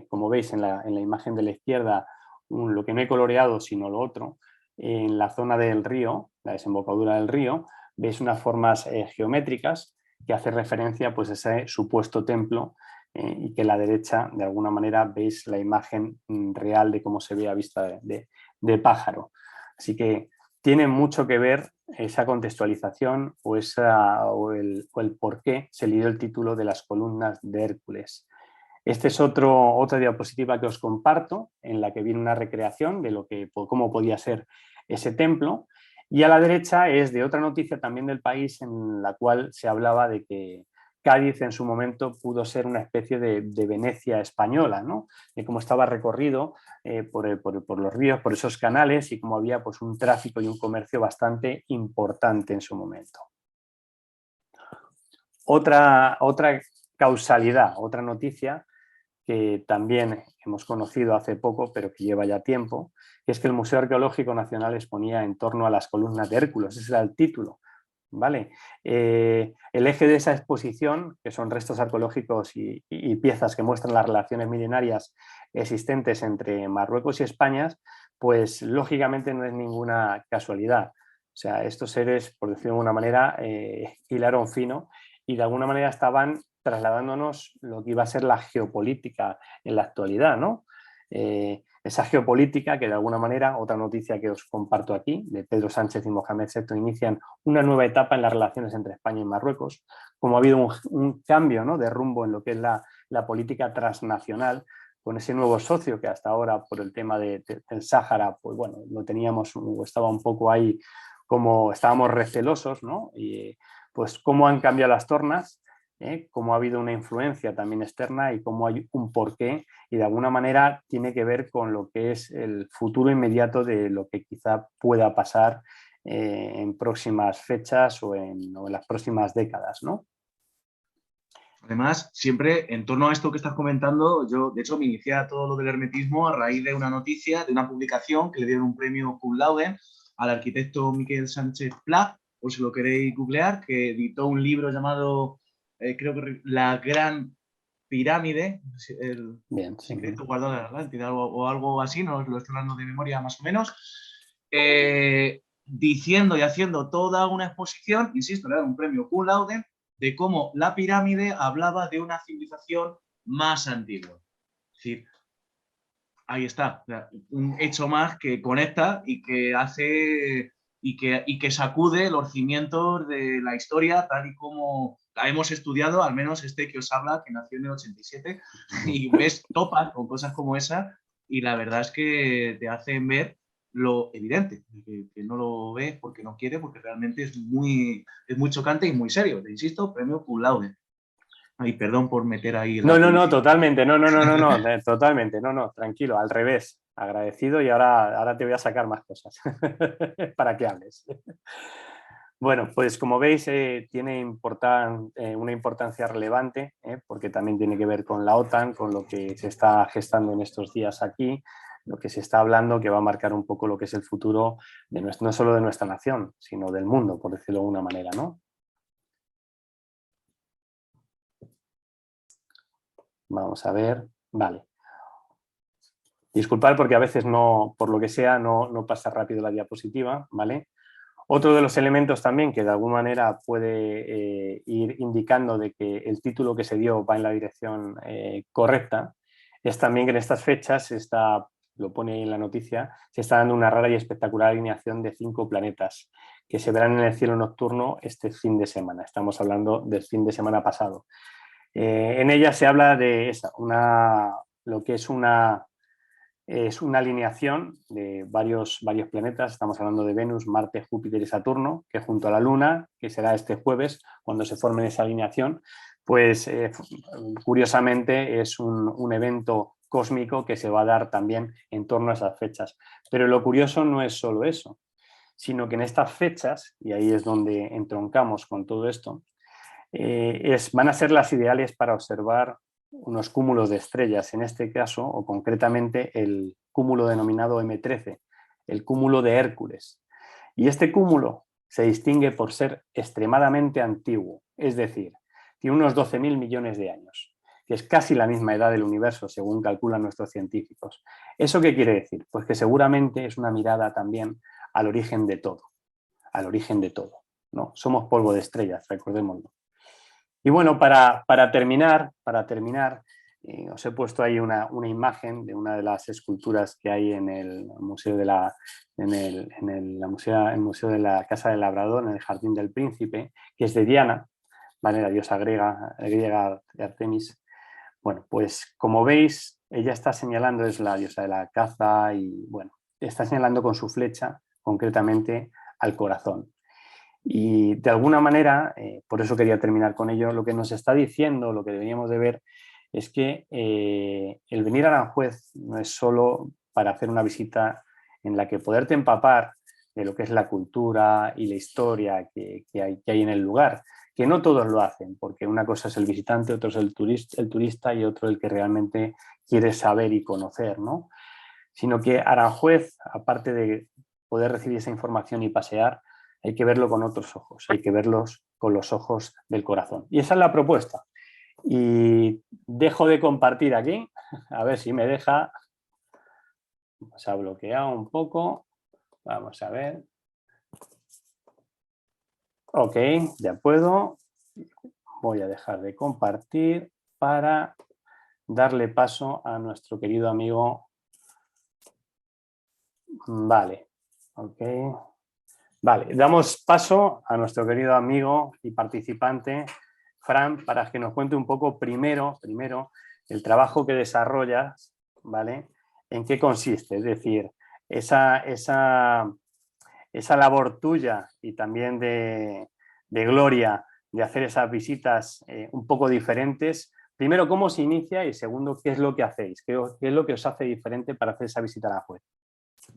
como veis en la imagen de la izquierda, lo que no he coloreado sino lo otro, en la zona del río, la desembocadura del río, veis unas formas geométricas que hace referencia pues, a ese supuesto templo y que a la derecha, de alguna manera, veis la imagen real de cómo se ve a vista de pájaro. Así que tiene mucho que ver esa contextualización o el por qué se le dio el título de Las columnas de Hércules. Esta es otra diapositiva que os comparto, en la que viene una recreación de cómo podía ser ese templo. Y a la derecha es de otra noticia también del país, en la cual se hablaba de que Cádiz en su momento pudo ser una especie de Venecia española, ¿no? De cómo estaba recorrido por los ríos, por esos canales, y cómo había pues, un tráfico y un comercio bastante importante en su momento. Otra causalidad, otra noticia que también hemos conocido hace poco, pero que lleva ya tiempo, que es que el Museo Arqueológico Nacional exponía en torno a las columnas de Hércules, ese era el título, ¿vale? El eje de esa exposición, que son restos arqueológicos y piezas que muestran las relaciones milenarias existentes entre Marruecos y España, pues lógicamente no es ninguna casualidad. O sea, estos seres, por decirlo de alguna manera, hilaron fino y de alguna manera estaban trasladándonos lo que iba a ser la geopolítica en la actualidad, ¿no? Esa geopolítica que de alguna manera, otra noticia que os comparto aquí, de Pedro Sánchez y Mohamed VI, inician una nueva etapa en las relaciones entre España y Marruecos, como ha habido un cambio, ¿no?, de rumbo en lo que es la política transnacional, con ese nuevo socio que hasta ahora por el tema del Sáhara, pues bueno, lo teníamos, estaba un poco ahí como estábamos recelosos, ¿no? Y pues cómo han cambiado las tornas, cómo ha habido una influencia también externa y cómo hay un porqué, y de alguna manera tiene que ver con lo que es el futuro inmediato de lo que quizá pueda pasar en próximas fechas o en las próximas décadas, ¿no? Además, siempre en torno a esto que estás comentando, yo de hecho me inicié a todo lo del hermetismo a raíz de una noticia, de una publicación que le dieron un premio cum laude al arquitecto Miquel Sánchez Pla, por si lo queréis googlear, que editó un libro llamado, creo que La Gran Pirámide, el Bien, sí. secreto guardado de la Atlántida o algo así, no lo estoy hablando de memoria más o menos, diciendo y haciendo toda una exposición, insisto, le dieron un premio cum laude, de cómo la pirámide hablaba de una civilización más antigua. Es decir, ahí está, un hecho más que conecta y que hace y que sacude los cimientos de la historia tal y como la hemos estudiado, al menos este que os habla, que nació en el 87, y ves, topas con cosas como esa y la verdad es que te hacen ver lo evidente, que no lo ves porque no quiere, porque realmente es muy chocante y muy serio. Te insisto, premio cum laude. Ay, perdón por meter ahí la No, publicidad. totalmente, totalmente, tranquilo, al revés, agradecido y ahora te voy a sacar más cosas para que hables. Bueno, pues como veis tiene una importancia relevante porque también tiene que ver con la OTAN, con lo que se está gestando en estos días aquí, lo que se está hablando que va a marcar un poco lo que es el futuro de no solo de nuestra nación, sino del mundo, por decirlo de alguna manera, ¿no? Vamos a ver, vale. Disculpad porque a veces no, por lo que sea, no pasa rápido la diapositiva, ¿vale? Otro de los elementos también que de alguna manera puede ir indicando de que el título que se dio va en la dirección correcta es también que en estas fechas lo pone ahí en la noticia, se está dando una rara y espectacular alineación de 5 planetas que se verán en el cielo nocturno este fin de semana. Estamos hablando del fin de semana pasado. En ella se habla de lo que es una alineación de varios planetas, estamos hablando de Venus, Marte, Júpiter y Saturno, que junto a la Luna, que será este jueves, cuando se forme esa alineación, pues curiosamente es un evento cósmico que se va a dar también en torno a esas fechas. Pero lo curioso no es solo eso, sino que en estas fechas, y ahí es donde entroncamos con todo esto, van a ser las ideales para observar unos cúmulos de estrellas, en este caso, o concretamente el cúmulo denominado M13, el cúmulo de Hércules. Y este cúmulo se distingue por ser extremadamente antiguo, es decir, tiene unos 12.000 millones de años, que es casi la misma edad del universo, según calculan nuestros científicos. ¿Eso qué quiere decir? Pues que seguramente es una mirada también al origen de todo, ¿no? Somos polvo de estrellas, recordémoslo. Y bueno, para terminar, os he puesto ahí una imagen de una de las esculturas que hay en el Museo de el Museo de la Casa del Labrador, en el Jardín del Príncipe, que es de Diana, ¿vale? La diosa griega de Artemis. Bueno, pues como veis, ella está señalando, es la diosa de la caza y bueno, está señalando con su flecha concretamente al corazón. Y de alguna manera, por eso quería terminar con ello, lo que nos está diciendo, lo que deberíamos de ver, es que el venir a Aranjuez no es solo para hacer una visita en la que poderte empapar de lo que es la cultura y la historia que hay en el lugar, que no todos lo hacen, porque una cosa es el visitante, otro es el turista y otro el que realmente quiere saber y conocer, ¿no? Sino que Aranjuez, aparte de poder recibir esa información y pasear, hay que verlo con otros ojos, hay que verlos con los ojos del corazón. Y esa es la propuesta. Y dejo de compartir aquí, a ver si me deja. Se ha bloqueado un poco. Vamos a ver. Ok, ya puedo. Voy a dejar de compartir para darle paso a nuestro querido amigo. Vale, ok. Vale, damos paso a nuestro querido amigo y participante, Fran, para que nos cuente un poco primero el trabajo que desarrollas, ¿vale? ¿En qué consiste? Es decir, esa labor tuya y también de Gloria de hacer esas visitas un poco diferentes. Primero, ¿cómo se inicia? Y segundo, ¿qué es lo que hacéis? ¿Qué es lo que os hace diferente para hacer esa visita a la juez?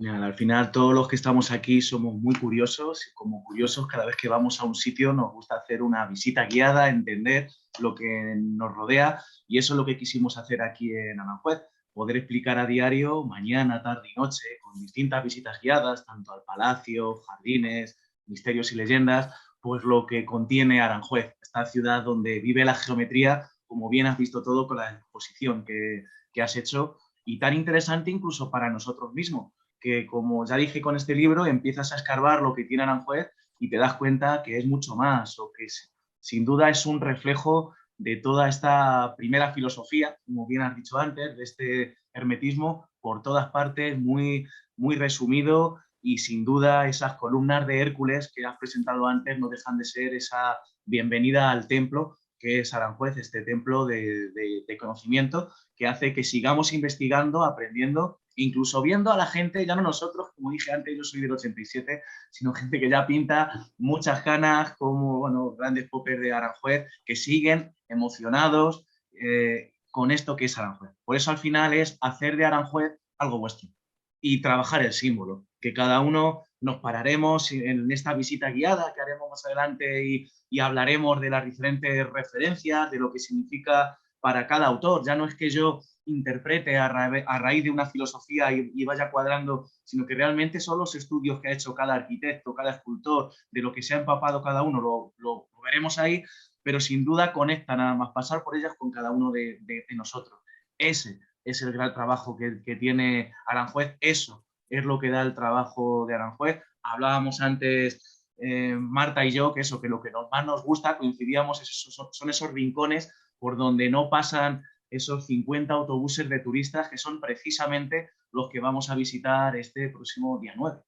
Al final, todos los que estamos aquí somos muy curiosos y como curiosos, cada vez que vamos a un sitio nos gusta hacer una visita guiada, entender lo que nos rodea y eso es lo que quisimos hacer aquí en Aranjuez, poder explicar a diario, mañana, tarde y noche, con distintas visitas guiadas, tanto al palacio, jardines, misterios y leyendas, pues lo que contiene Aranjuez, esta ciudad donde vive la geometría, como bien has visto todo con la exposición que has hecho y tan interesante incluso para nosotros mismos que, como ya dije con este libro, empiezas a escarbar lo que tiene Aranjuez y te das cuenta que es mucho más, o que sin duda es un reflejo de toda esta primera filosofía, como bien has dicho antes, de este hermetismo por todas partes, muy resumido y sin duda esas columnas de Hércules que has presentado antes no dejan de ser esa bienvenida al templo que es Aranjuez, este templo de conocimiento que hace que sigamos investigando, aprendiendo, incluso viendo a la gente, ya no nosotros, como dije antes, yo soy del 87, sino gente que ya pinta muchas canas, como bueno, grandes popers de Aranjuez, que siguen emocionados con esto que es Aranjuez. Por eso al final es hacer de Aranjuez algo vuestro y trabajar el símbolo, que cada uno nos pararemos en esta visita guiada que haremos más adelante y hablaremos de las diferentes referencias, de lo que significa para cada autor. Ya no es que yo interprete a raíz de una filosofía y vaya cuadrando, sino que realmente son los estudios que ha hecho cada arquitecto, cada escultor, de lo que se ha empapado cada uno, lo veremos ahí, pero sin duda conecta nada más pasar por ellas con cada uno de nosotros. Ese es el gran trabajo que tiene Aranjuez, eso es lo que da el trabajo de Aranjuez. Hablábamos antes, Marta y yo, que eso, que lo que más nos gusta, coincidíamos, son esos rincones por donde no pasan esos 50 autobuses de turistas que son precisamente los que vamos a visitar este próximo día 9.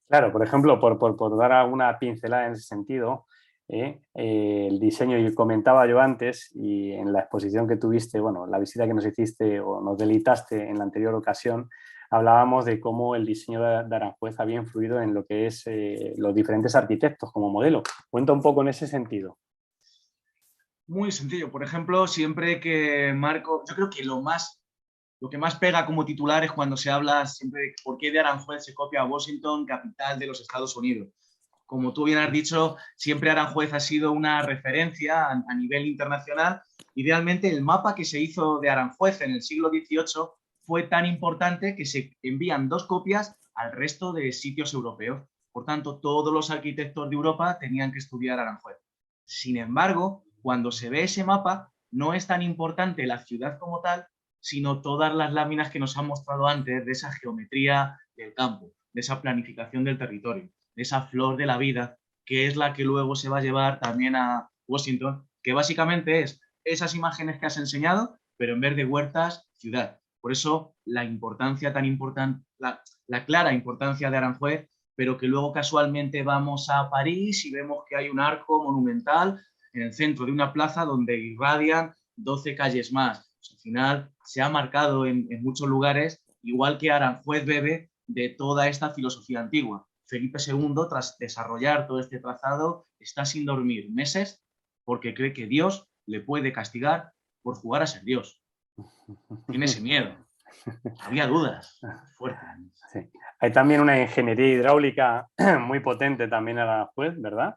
Claro, por ejemplo, por dar alguna pincelada en ese sentido, el diseño, y comentaba yo antes, y en la exposición que tuviste, bueno, la visita que nos hiciste o nos deleitaste en la anterior ocasión, hablábamos de cómo el diseño de Aranjuez había influido en lo que es los diferentes arquitectos como modelo. Cuenta un poco en ese sentido. Muy sencillo. Por ejemplo, siempre que Marco, yo creo que lo que más pega como titular es cuando se habla siempre de por qué de Aranjuez se copia a Washington, capital de los Estados Unidos. Como tú bien has dicho, siempre Aranjuez ha sido una referencia a nivel internacional. Idealmente, el mapa que se hizo de Aranjuez en el siglo XVIII fue tan importante que se envían 2 copias al resto de sitios europeos. Por tanto, todos los arquitectos de Europa tenían que estudiar Aranjuez. Sin embargo, cuando se ve ese mapa, no es tan importante la ciudad como tal, sino todas las láminas que nos han mostrado antes de esa geometría del campo, de esa planificación del territorio, de esa flor de la vida, que es la que luego se va a llevar también a Washington, que básicamente es esas imágenes que has enseñado, pero en vez de huertas, ciudad. Por eso la importancia tan importante, la clara importancia de Aranjuez, pero que luego casualmente vamos a París y vemos que hay un arco monumental en el centro de una plaza donde irradian 12 calles más. Al final se ha marcado en muchos lugares, igual que Aranjuez bebe de toda esta filosofía antigua. Felipe II, tras desarrollar todo este trazado, está sin dormir meses porque cree que Dios le puede castigar por jugar a ser Dios. Tiene ese miedo. Había dudas fuertes. Sí. Hay también una ingeniería hidráulica muy potente también en Aranjuez, ¿verdad?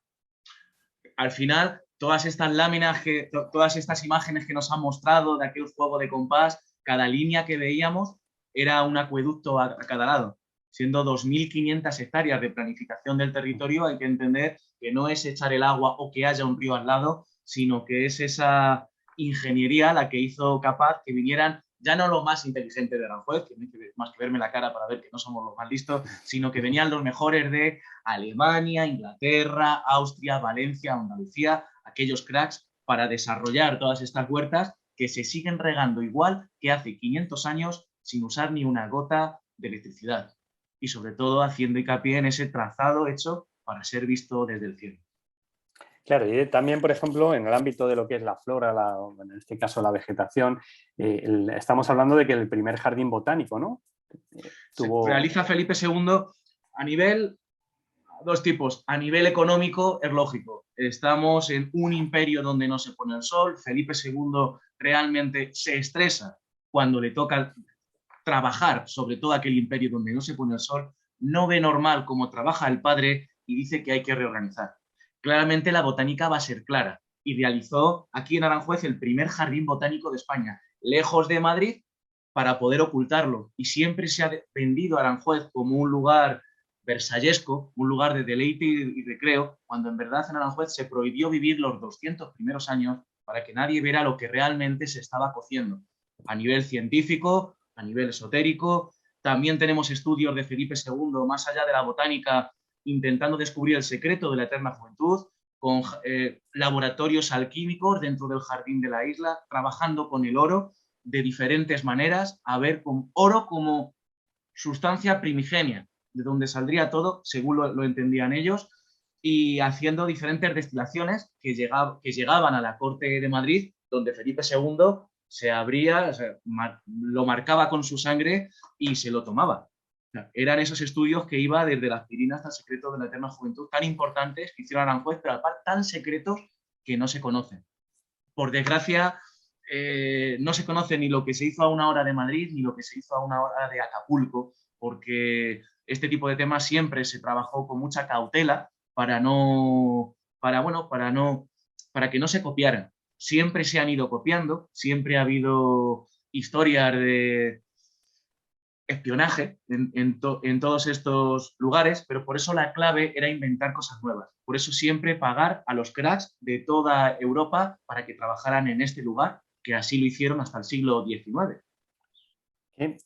Al final, todas estas láminas, todas estas imágenes que nos han mostrado de aquel juego de compás, cada línea que veíamos era un acueducto a cada lado. Siendo 2.500 hectáreas de planificación del territorio, hay que entender que no es echar el agua o que haya un río al lado, sino que es esa ingeniería la que hizo capaz que vinieran ya no los más inteligentes de Aranjuez, que no hay más que verme la cara para ver que no somos los más listos, sino que venían los mejores de Alemania, Inglaterra, Austria, Valencia, Andalucía, aquellos cracks para desarrollar todas estas huertas que se siguen regando igual que hace 500 años sin usar ni una gota de electricidad. Y sobre todo haciendo hincapié en ese trazado hecho para ser visto desde el cielo. Claro, y también, por ejemplo, en el ámbito de lo que es la flora, en este caso la vegetación, estamos hablando de que el primer jardín botánico, ¿no? Se realiza Felipe II a nivel, 2 tipos. A nivel económico es lógico. Estamos en un imperio donde no se pone el sol. Felipe II realmente se estresa cuando le toca trabajar sobre todo aquel imperio donde no se pone el sol. No ve normal cómo trabaja el padre y dice que hay que reorganizar. Claramente la botánica va a ser clara y realizó aquí en Aranjuez el primer jardín botánico de España, lejos de Madrid, para poder ocultarlo. Y siempre se ha vendido Aranjuez como un lugar versallesco, un lugar de deleite y recreo, cuando en verdad en Aranjuez se prohibió vivir los 200 primeros años para que nadie viera lo que realmente se estaba cociendo. A nivel científico, a nivel esotérico, también tenemos estudios de Felipe II, más allá de la botánica, intentando descubrir el secreto de la eterna juventud, con laboratorios alquímicos dentro del jardín de la isla, trabajando con el oro de diferentes maneras, a ver con oro como sustancia primigenia, de donde saldría todo, según lo entendían ellos, y haciendo diferentes destilaciones que llegaban a la corte de Madrid, donde Felipe II se abría, o sea, lo marcaba con su sangre y se lo tomaba. O sea, eran esos estudios que iba desde la aspirina hasta el secreto de la eterna juventud, tan importantes que hicieron Aranjuez, pero aparte tan secretos que no se conocen. Por desgracia, no se conoce ni lo que se hizo a una hora de Madrid ni lo que se hizo a una hora de Acapulco, porque este tipo de temas siempre se trabajó con mucha cautela para que no se copiaran. Siempre se han ido copiando, siempre ha habido historias de espionaje en todos estos lugares, pero por eso la clave era inventar cosas nuevas. Por eso siempre pagar a los cracks de toda Europa para que trabajaran en este lugar, que así lo hicieron hasta el siglo XIX.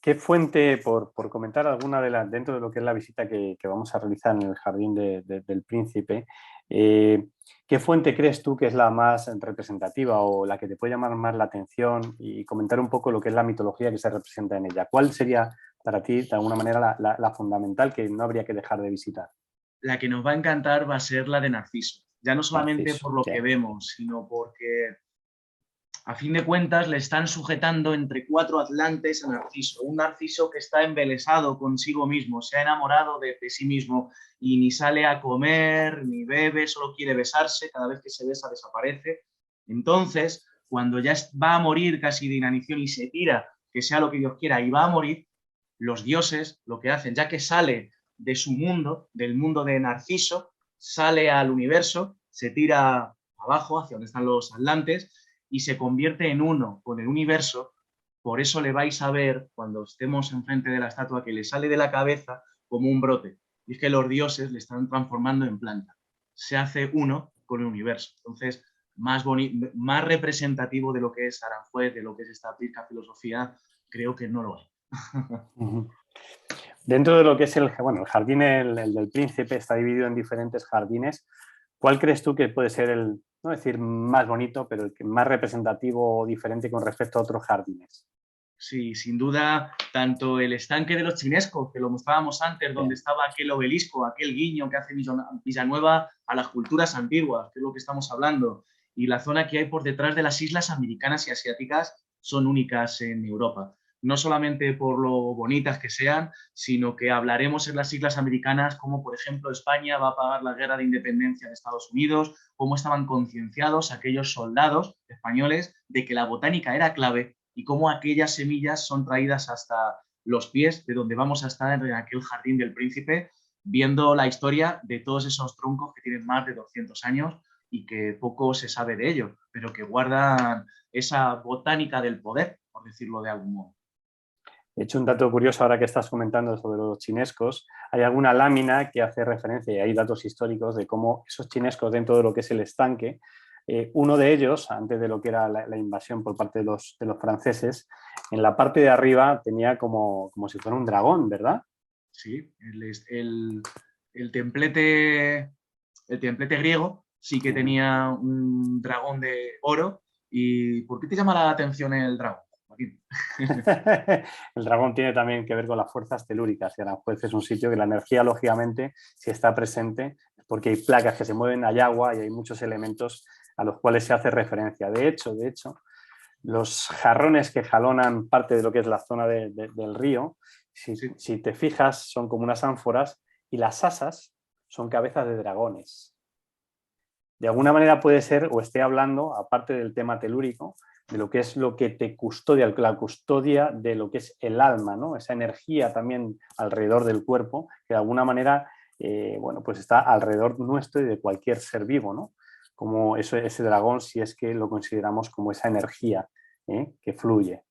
¿Qué fuente, por comentar alguna dentro de lo que es la visita que vamos a realizar en el Jardín del Príncipe, qué fuente crees tú que es la más representativa o la que te puede llamar más la atención y comentar un poco lo que es la mitología que se representa en ella? ¿Cuál sería para ti, de alguna manera, la fundamental que no habría que dejar de visitar? La que nos va a encantar va a ser la de Narciso. Ya no solamente Narciso, por lo sí. que vemos, sino porque a fin de cuentas le están sujetando entre cuatro atlantes a Narciso, un Narciso que está embelesado consigo mismo, se ha enamorado de sí mismo y ni sale a comer, ni bebe, solo quiere besarse, cada vez que se besa desaparece. Entonces, cuando ya va a morir casi de inanición y se tira, que sea lo que Dios quiera, y va a morir, los dioses lo que hacen, ya que sale de su mundo, del mundo de Narciso, sale al universo, se tira abajo, hacia donde están los atlantes, y se convierte en uno con el universo. Por eso le vais a ver, cuando estemos enfrente de la estatua, que le sale de la cabeza como un brote. Y es que los dioses le están transformando en planta. Se hace uno con el universo. Entonces, más representativo de lo que es Aranjuez, de lo que es esta rica filosofía, creo que no lo hay. Dentro de lo que es el jardín el del Príncipe está dividido en diferentes jardines. ¿Cuál crees tú que puede ser el, no decir más bonito, pero el que más representativo o diferente con respecto a otros jardines? Sí, sin duda, tanto el estanque de los chinescos, que lo mostrábamos antes, donde Bien. estaba aquel obelisco, aquel guiño que hace Villanueva a las culturas antiguas, que es lo que estamos hablando, y la zona que hay por detrás de las islas americanas y asiáticas son únicas en Europa. No solamente por lo bonitas que sean, sino que hablaremos en las islas americanas como, por ejemplo, España va a pagar la guerra de independencia de Estados Unidos, cómo estaban concienciados aquellos soldados españoles de que la botánica era clave y cómo aquellas semillas son traídas hasta los pies de donde vamos a estar en aquel jardín del príncipe, viendo la historia de todos esos troncos que tienen más de 200 años y que poco se sabe de ellos, pero que guardan esa botánica del poder, por decirlo de algún modo. De hecho, un dato curioso ahora que estás comentando sobre los chinescos, hay alguna lámina que hace referencia, y hay datos históricos de cómo esos chinescos dentro de lo que es el estanque, uno de ellos, antes de lo que era la invasión por parte de los franceses, en la parte de arriba tenía como si fuera un dragón, ¿verdad? Sí, el templete griego sí que tenía un dragón de oro. ¿Y por qué te llama la atención el dragón, Joaquín? El dragón tiene también que ver con las fuerzas telúricas y Aranjuez es un sitio que la energía, lógicamente, si está presente, es porque hay placas que se mueven, hay agua y hay muchos elementos a los cuales se hace referencia. De hecho, los jarrones que jalonan parte de lo que es la zona del río, si te fijas, son como unas ánforas y las asas son cabezas de dragones. De alguna manera puede ser, o esté hablando, aparte del tema telúrico, de lo que es lo que te custodia, la custodia de lo que es el alma, ¿no? Esa energía también alrededor del cuerpo, que de alguna manera pues está alrededor nuestro y de cualquier ser vivo, ¿no? Como ese dragón, si es que lo consideramos como esa energía que fluye.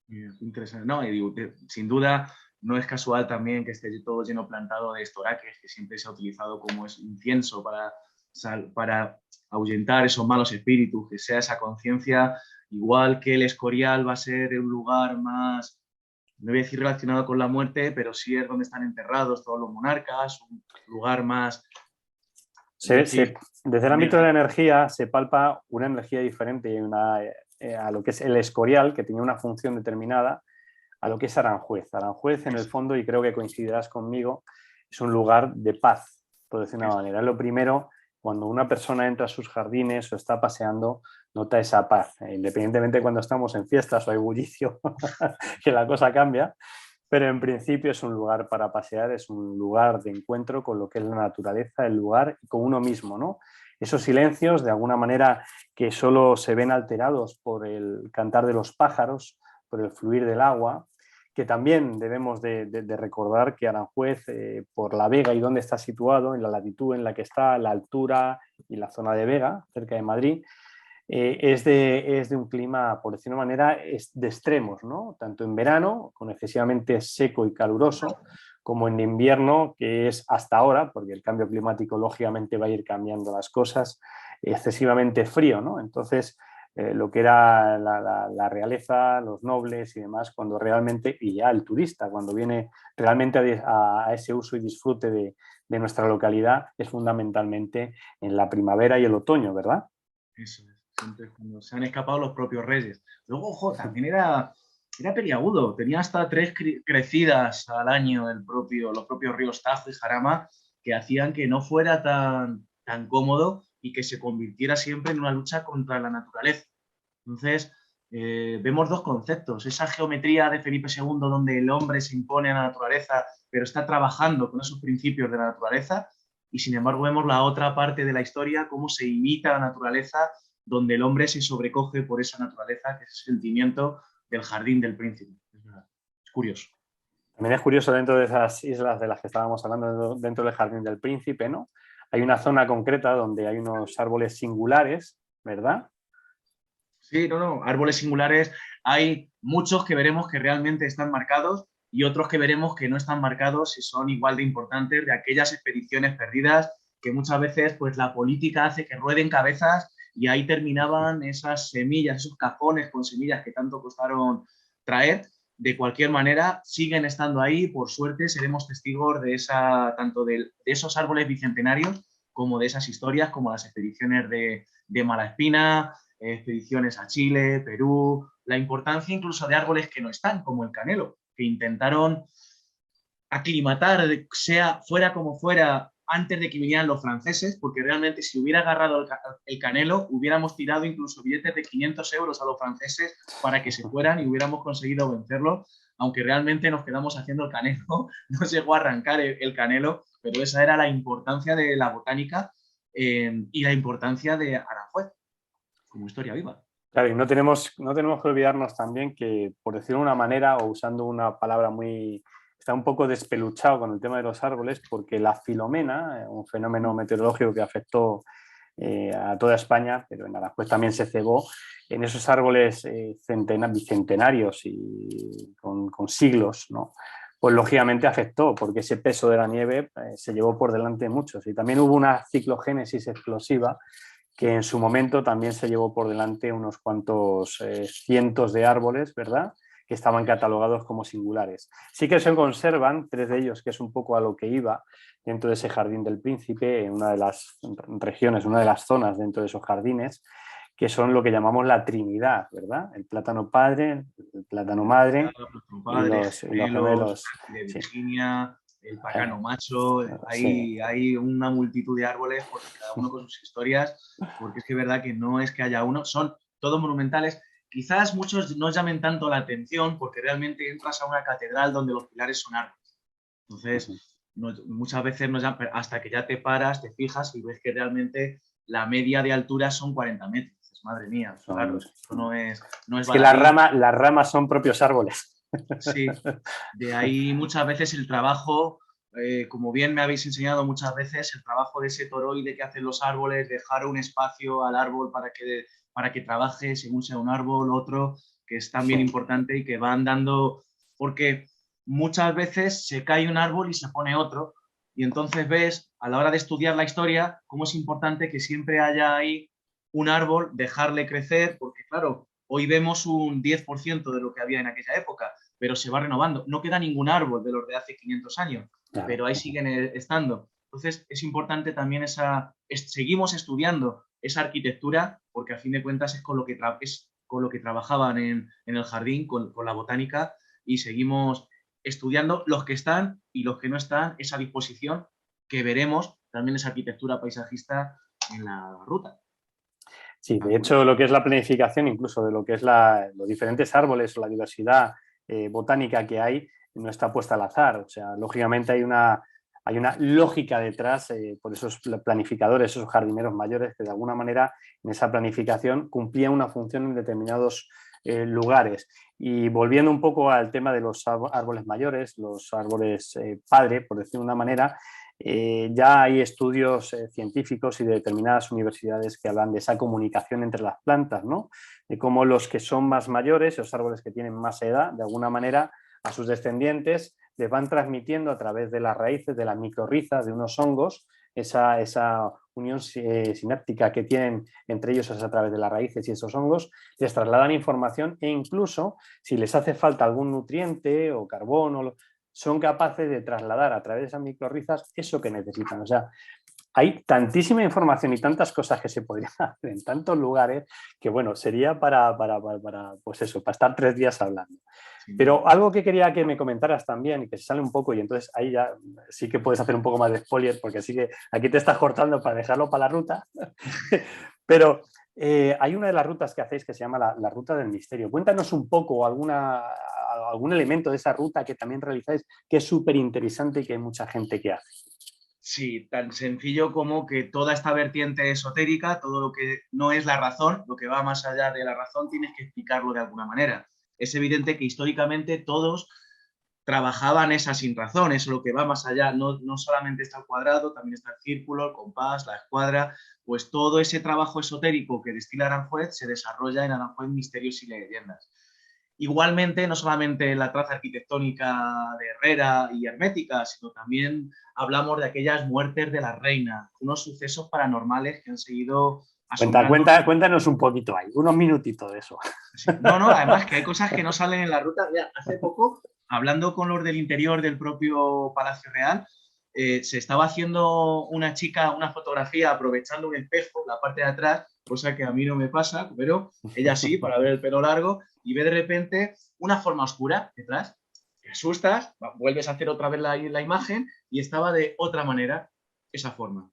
Interesante. No, y digo, sin duda no es casual también que esté todo lleno plantado de estoraques, que siempre se ha utilizado como es incienso para ahuyentar esos malos espíritus, que sea esa conciencia, igual que el Escorial va a ser un lugar más, no voy a decir relacionado con la muerte, pero sí es donde están enterrados todos los monarcas, un lugar más, es decir, Desde el ámbito de la energía se palpa una energía diferente a lo que es el Escorial, que tenía una función determinada, a lo que es Aranjuez. Aranjuez, en el fondo, y creo que coincidirás conmigo, es un lugar de paz, por decir de una manera. Lo primero, cuando una persona entra a sus jardines o está paseando, nota esa paz. Independientemente cuando estamos en fiestas o hay bullicio, que la cosa cambia, pero en principio es un lugar para pasear, es un lugar de encuentro con lo que es la naturaleza, el lugar y con uno mismo, ¿no? Esos silencios, de alguna manera, que solo se ven alterados por el cantar de los pájaros, por el fluir del agua, que también debemos de recordar que Aranjuez, por la vega y dónde está situado, en la latitud en la que está, la altura y la zona de Vega, cerca de Madrid, es de un clima, por decirlo de una manera, de extremos, ¿no? Tanto en verano, con excesivamente seco y caluroso, como en invierno, que es hasta ahora, porque el cambio climático lógicamente va a ir cambiando las cosas, excesivamente frío, ¿no? Entonces, lo que era la realeza, los nobles y demás, cuando realmente, y ya el turista, cuando viene realmente a ese uso y disfrute de nuestra localidad, es fundamentalmente en la primavera y el otoño, ¿verdad? Eso es. Siempre cuando se han escapado los propios reyes. Luego, ojo, también era peliagudo. Tenía hasta 3 crecidas al año los propios ríos Tajo y Jarama, que hacían que no fuera tan cómodo y que se convirtiera siempre en una lucha contra la naturaleza. Entonces, vemos dos conceptos. Esa geometría de Felipe II, donde el hombre se impone a la naturaleza, pero está trabajando con esos principios de la naturaleza. Y sin embargo, vemos la otra parte de la historia, cómo se imita la naturaleza, donde el hombre se sobrecoge por esa naturaleza, que es el sentimiento del jardín del príncipe. Es curioso. También es curioso, dentro de esas islas de las que estábamos hablando, dentro del Jardín del Príncipe, ¿no? Hay una zona concreta donde hay unos árboles singulares, ¿verdad? Sí, no, árboles singulares. Hay muchos que veremos que realmente están marcados y otros que veremos que no están marcados y son igual de importantes, de aquellas expediciones perdidas que muchas veces pues la política hace que rueden cabezas y ahí terminaban esas semillas, esos cajones con semillas que tanto costaron traer. De cualquier manera, siguen estando ahí. Por suerte, seremos testigos de tanto de esos árboles bicentenarios como de esas historias, como las expediciones de Malaspina, expediciones a Chile, Perú, la importancia incluso de árboles que no están, como el canelo, que intentaron aclimatar, sea fuera como fuera, antes de que vinieran los franceses, porque realmente si hubiera agarrado el canelo, hubiéramos tirado incluso billetes de 500 euros a los franceses para que se fueran y hubiéramos conseguido vencerlo, aunque realmente nos quedamos haciendo el canelo, no llegó a arrancar el canelo, pero esa era la importancia de la botánica y la importancia de Aranjuez como historia viva. Claro, y no tenemos que olvidarnos también que, por decirlo de una manera, o usando una palabra está un poco despeluchado con el tema de los árboles, porque la filomena, un fenómeno meteorológico que afectó a toda España, pero en Aranjuez también se cebó, en esos árboles bicentenarios y con siglos, ¿no? Pues lógicamente afectó, porque ese peso de la nieve se llevó por delante muchos. Y también hubo una ciclogénesis explosiva que en su momento también se llevó por delante unos cuantos cientos de árboles, ¿verdad?, que estaban catalogados como singulares. Sí que se conservan 3 de ellos, que es un poco a lo que iba dentro de ese Jardín del Príncipe, en una de las regiones, una de las zonas dentro de esos jardines, que son lo que llamamos la Trinidad, ¿verdad? El plátano padre, el plátano madre y Padre, los gemelos, gemelos. de Sí, Virginia, el pacano macho, sí. hay una multitud de árboles, porque cada uno con sus historias, porque es que es verdad que no es que haya uno, son todos monumentales. Quizás muchos no llamen tanto la atención porque realmente entras a una catedral donde los pilares son árboles. Entonces, muchas veces hasta que ya te paras, te fijas y ves que realmente la media de altura son 40 metros. Madre mía, claro, esto no es Es que baladí. las ramas son propios árboles. Sí, de ahí muchas veces el trabajo, como bien me habéis enseñado muchas veces, el trabajo de ese toroide que hacen los árboles, dejar un espacio al árbol para que trabaje según sea un árbol, otro, que es también importante y que van dando, porque muchas veces se cae un árbol y se pone otro, y entonces ves a la hora de estudiar la historia cómo es importante que siempre haya ahí un árbol, dejarle crecer, porque claro, hoy vemos un 10% de lo que había en aquella época, pero se va renovando. No queda ningún árbol de los de hace 500 años, Claro. pero ahí siguen estando. Entonces es importante también seguimos estudiando esa arquitectura porque a fin de cuentas es con lo que trabajaban en el jardín, con la botánica y seguimos estudiando los que están y los que no están, esa disposición que veremos también esa arquitectura paisajista en la ruta. Sí, de hecho, lo que es la planificación, incluso de lo que es los diferentes árboles o la diversidad botánica que hay, no está puesta al azar. O sea, lógicamente hay una lógica detrás por esos planificadores, esos jardineros mayores que de alguna manera en esa planificación cumplían una función en determinados lugares. Y volviendo un poco al tema de los árboles mayores, los árboles padre, por decirlo de una manera, ya hay estudios científicos y de determinadas universidades que hablan de esa comunicación entre las plantas, ¿no? De cómo los que son más mayores, los árboles que tienen más edad, de alguna manera a sus descendientes les van transmitiendo a través de las raíces, de las micorrizas, de unos hongos, esa unión sináptica que tienen entre ellos es a través de las raíces y esos hongos, les trasladan información e incluso si les hace falta algún nutriente o carbono, son capaces de trasladar a través de esas micorrizas eso que necesitan. O sea, hay tantísima información y tantas cosas que se podrían hacer en tantos lugares que, bueno, sería pues eso, para estar 3 días hablando. Pero algo que quería que me comentaras también y que se sale un poco y entonces ahí ya sí que puedes hacer un poco más de spoiler porque sí que aquí te estás cortando para dejarlo para la ruta. Pero hay una de las rutas que hacéis que se llama la ruta del misterio. Cuéntanos un poco algún elemento de esa ruta que también realizáis que es súper interesante y que hay mucha gente que hace. Sí, tan sencillo como que toda esta vertiente esotérica, todo lo que no es la razón, lo que va más allá de la razón, tienes que explicarlo de alguna manera. Es evidente que históricamente todos trabajaban esa sin razón, es lo que va más allá, no solamente está el cuadrado, también está el círculo, el compás, la escuadra, pues todo ese trabajo esotérico que destila Aranjuez se desarrolla en Aranjuez Misterios y Leyendas. Igualmente, no solamente la traza arquitectónica de Herrera y hermética, sino también hablamos de aquellas muertes de la reina, unos sucesos paranormales que han seguido asombrando. Cuéntanos un poquito ahí, unos minutitos de eso. Sí. No, además que hay cosas que no salen en la ruta. Mira, hace poco, hablando con los del interior del propio Palacio Real, se estaba haciendo una chica una fotografía aprovechando un espejo, la parte de atrás, cosa que a mí no me pasa, pero ella sí, para ver el pelo largo, y ve de repente una forma oscura detrás. Te asustas, vuelves a hacer otra vez la imagen y estaba de otra manera esa forma.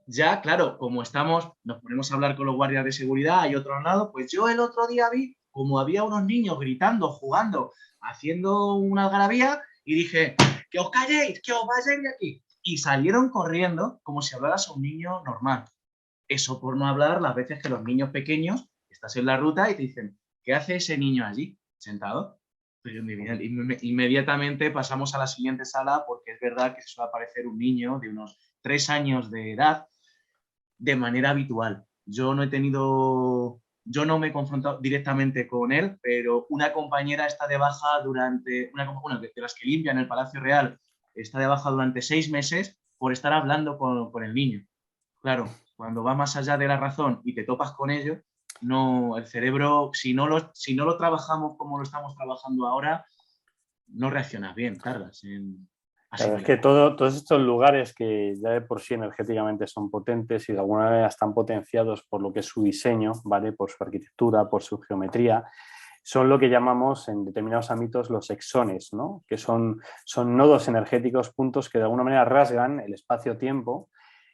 Ya, claro, como nos ponemos a hablar con los guardias de seguridad y otro lado, pues yo el otro día vi como había unos niños gritando, jugando, haciendo una algarabía y dije, que os calléis, que os vayáis de aquí. Y salieron corriendo como si hablaras a un niño normal. Eso por no hablar las veces que los niños pequeños, estás en la ruta y te dicen, ¿qué hace ese niño allí, sentado? Pues inmediatamente pasamos a la siguiente sala porque es verdad que suele aparecer un niño de unos 3 años de edad de manera habitual. Yo no me he confrontado directamente con él, pero una compañera está de baja durante, de las que limpian el Palacio Real, está de baja durante 6 meses por estar hablando con el niño. Claro, cuando va más allá de la razón y te topas con ello, no, el cerebro, si no lo trabajamos como lo estamos trabajando ahora, no reaccionas bien, tardas en Claro, es asimilar. que todos estos lugares que ya de por sí energéticamente son potentes y de alguna manera están potenciados por lo que es su diseño, ¿vale? Por su arquitectura, por su geometría, son lo que llamamos en determinados ámbitos los exones, ¿no? Que son nodos energéticos, puntos que de alguna manera rasgan el espacio-tiempo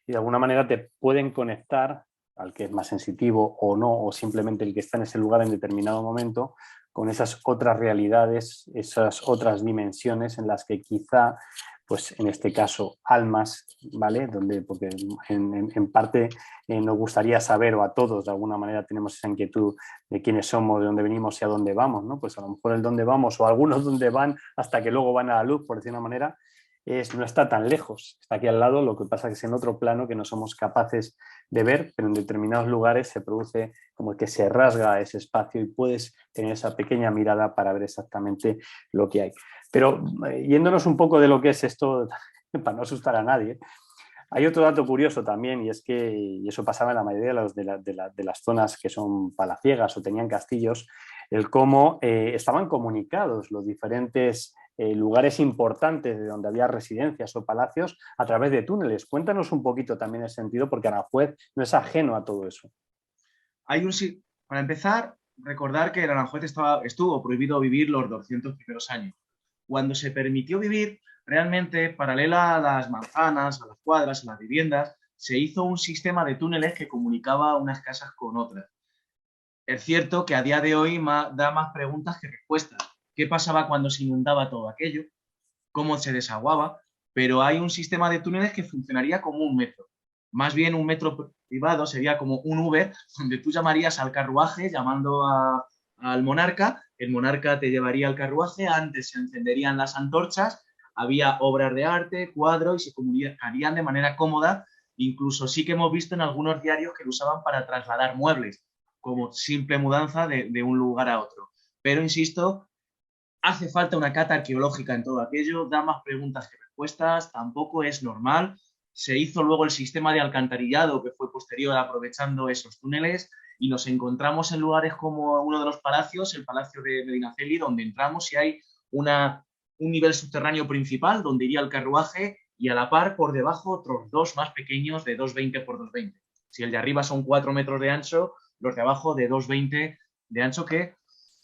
y de alguna manera te pueden conectar al que es más sensitivo o no, o simplemente el que está en ese lugar en determinado momento, con esas otras realidades, esas otras dimensiones en las que quizá, pues en este caso, almas, ¿vale? Porque en parte nos gustaría saber, o a todos de alguna manera tenemos esa inquietud de quiénes somos, de dónde venimos y a dónde vamos, ¿no? Pues a lo mejor el dónde vamos o algunos dónde van hasta que luego van a la luz, por decir una manera, no está tan lejos, está aquí al lado, lo que pasa es que es en otro plano que no somos capaces de ver, pero en determinados lugares se produce como que se rasga ese espacio y puedes tener esa pequeña mirada para ver exactamente lo que hay. Pero yéndonos un poco de lo que es esto, para no asustar a nadie, hay otro dato curioso también y es que, y eso pasaba en la mayoría de las zonas que son palaciegas o tenían castillos, el cómo estaban comunicados los diferentes lugares importantes de donde había residencias o palacios a través de túneles. Cuéntanos un poquito también el sentido porque Aranjuez no es ajeno a todo eso. Para empezar, recordar que en Aranjuez estuvo prohibido vivir los 200 primeros años. Cuando se permitió vivir, realmente, paralela a las manzanas, a las cuadras, a las viviendas, se hizo un sistema de túneles que comunicaba unas casas con otras. Es cierto que a día de hoy da más preguntas que respuestas. ¿Qué pasaba cuando se inundaba todo aquello? ¿Cómo se desaguaba? Pero hay un sistema de túneles que funcionaría como un metro. Más bien un metro privado sería como un Uber, donde tú llamarías al carruaje llamando al monarca, el monarca te llevaría al carruaje, antes se encenderían las antorchas, había obras de arte, cuadros y se comunicarían de manera cómoda. Incluso sí que hemos visto en algunos diarios que lo usaban para trasladar muebles, como simple mudanza de un lugar a otro. Pero insisto, hace falta una cata arqueológica en todo aquello, da más preguntas que respuestas, tampoco es normal. Se hizo luego el sistema de alcantarillado que fue posterior aprovechando esos túneles y nos encontramos en lugares como uno de los palacios, el Palacio de Medinaceli, donde entramos y hay un nivel subterráneo principal donde iría el carruaje y a la par por debajo otros dos más pequeños de 2,20 por 2,20. Si el de arriba son 4 metros de ancho, los de abajo de 2,20 de ancho, que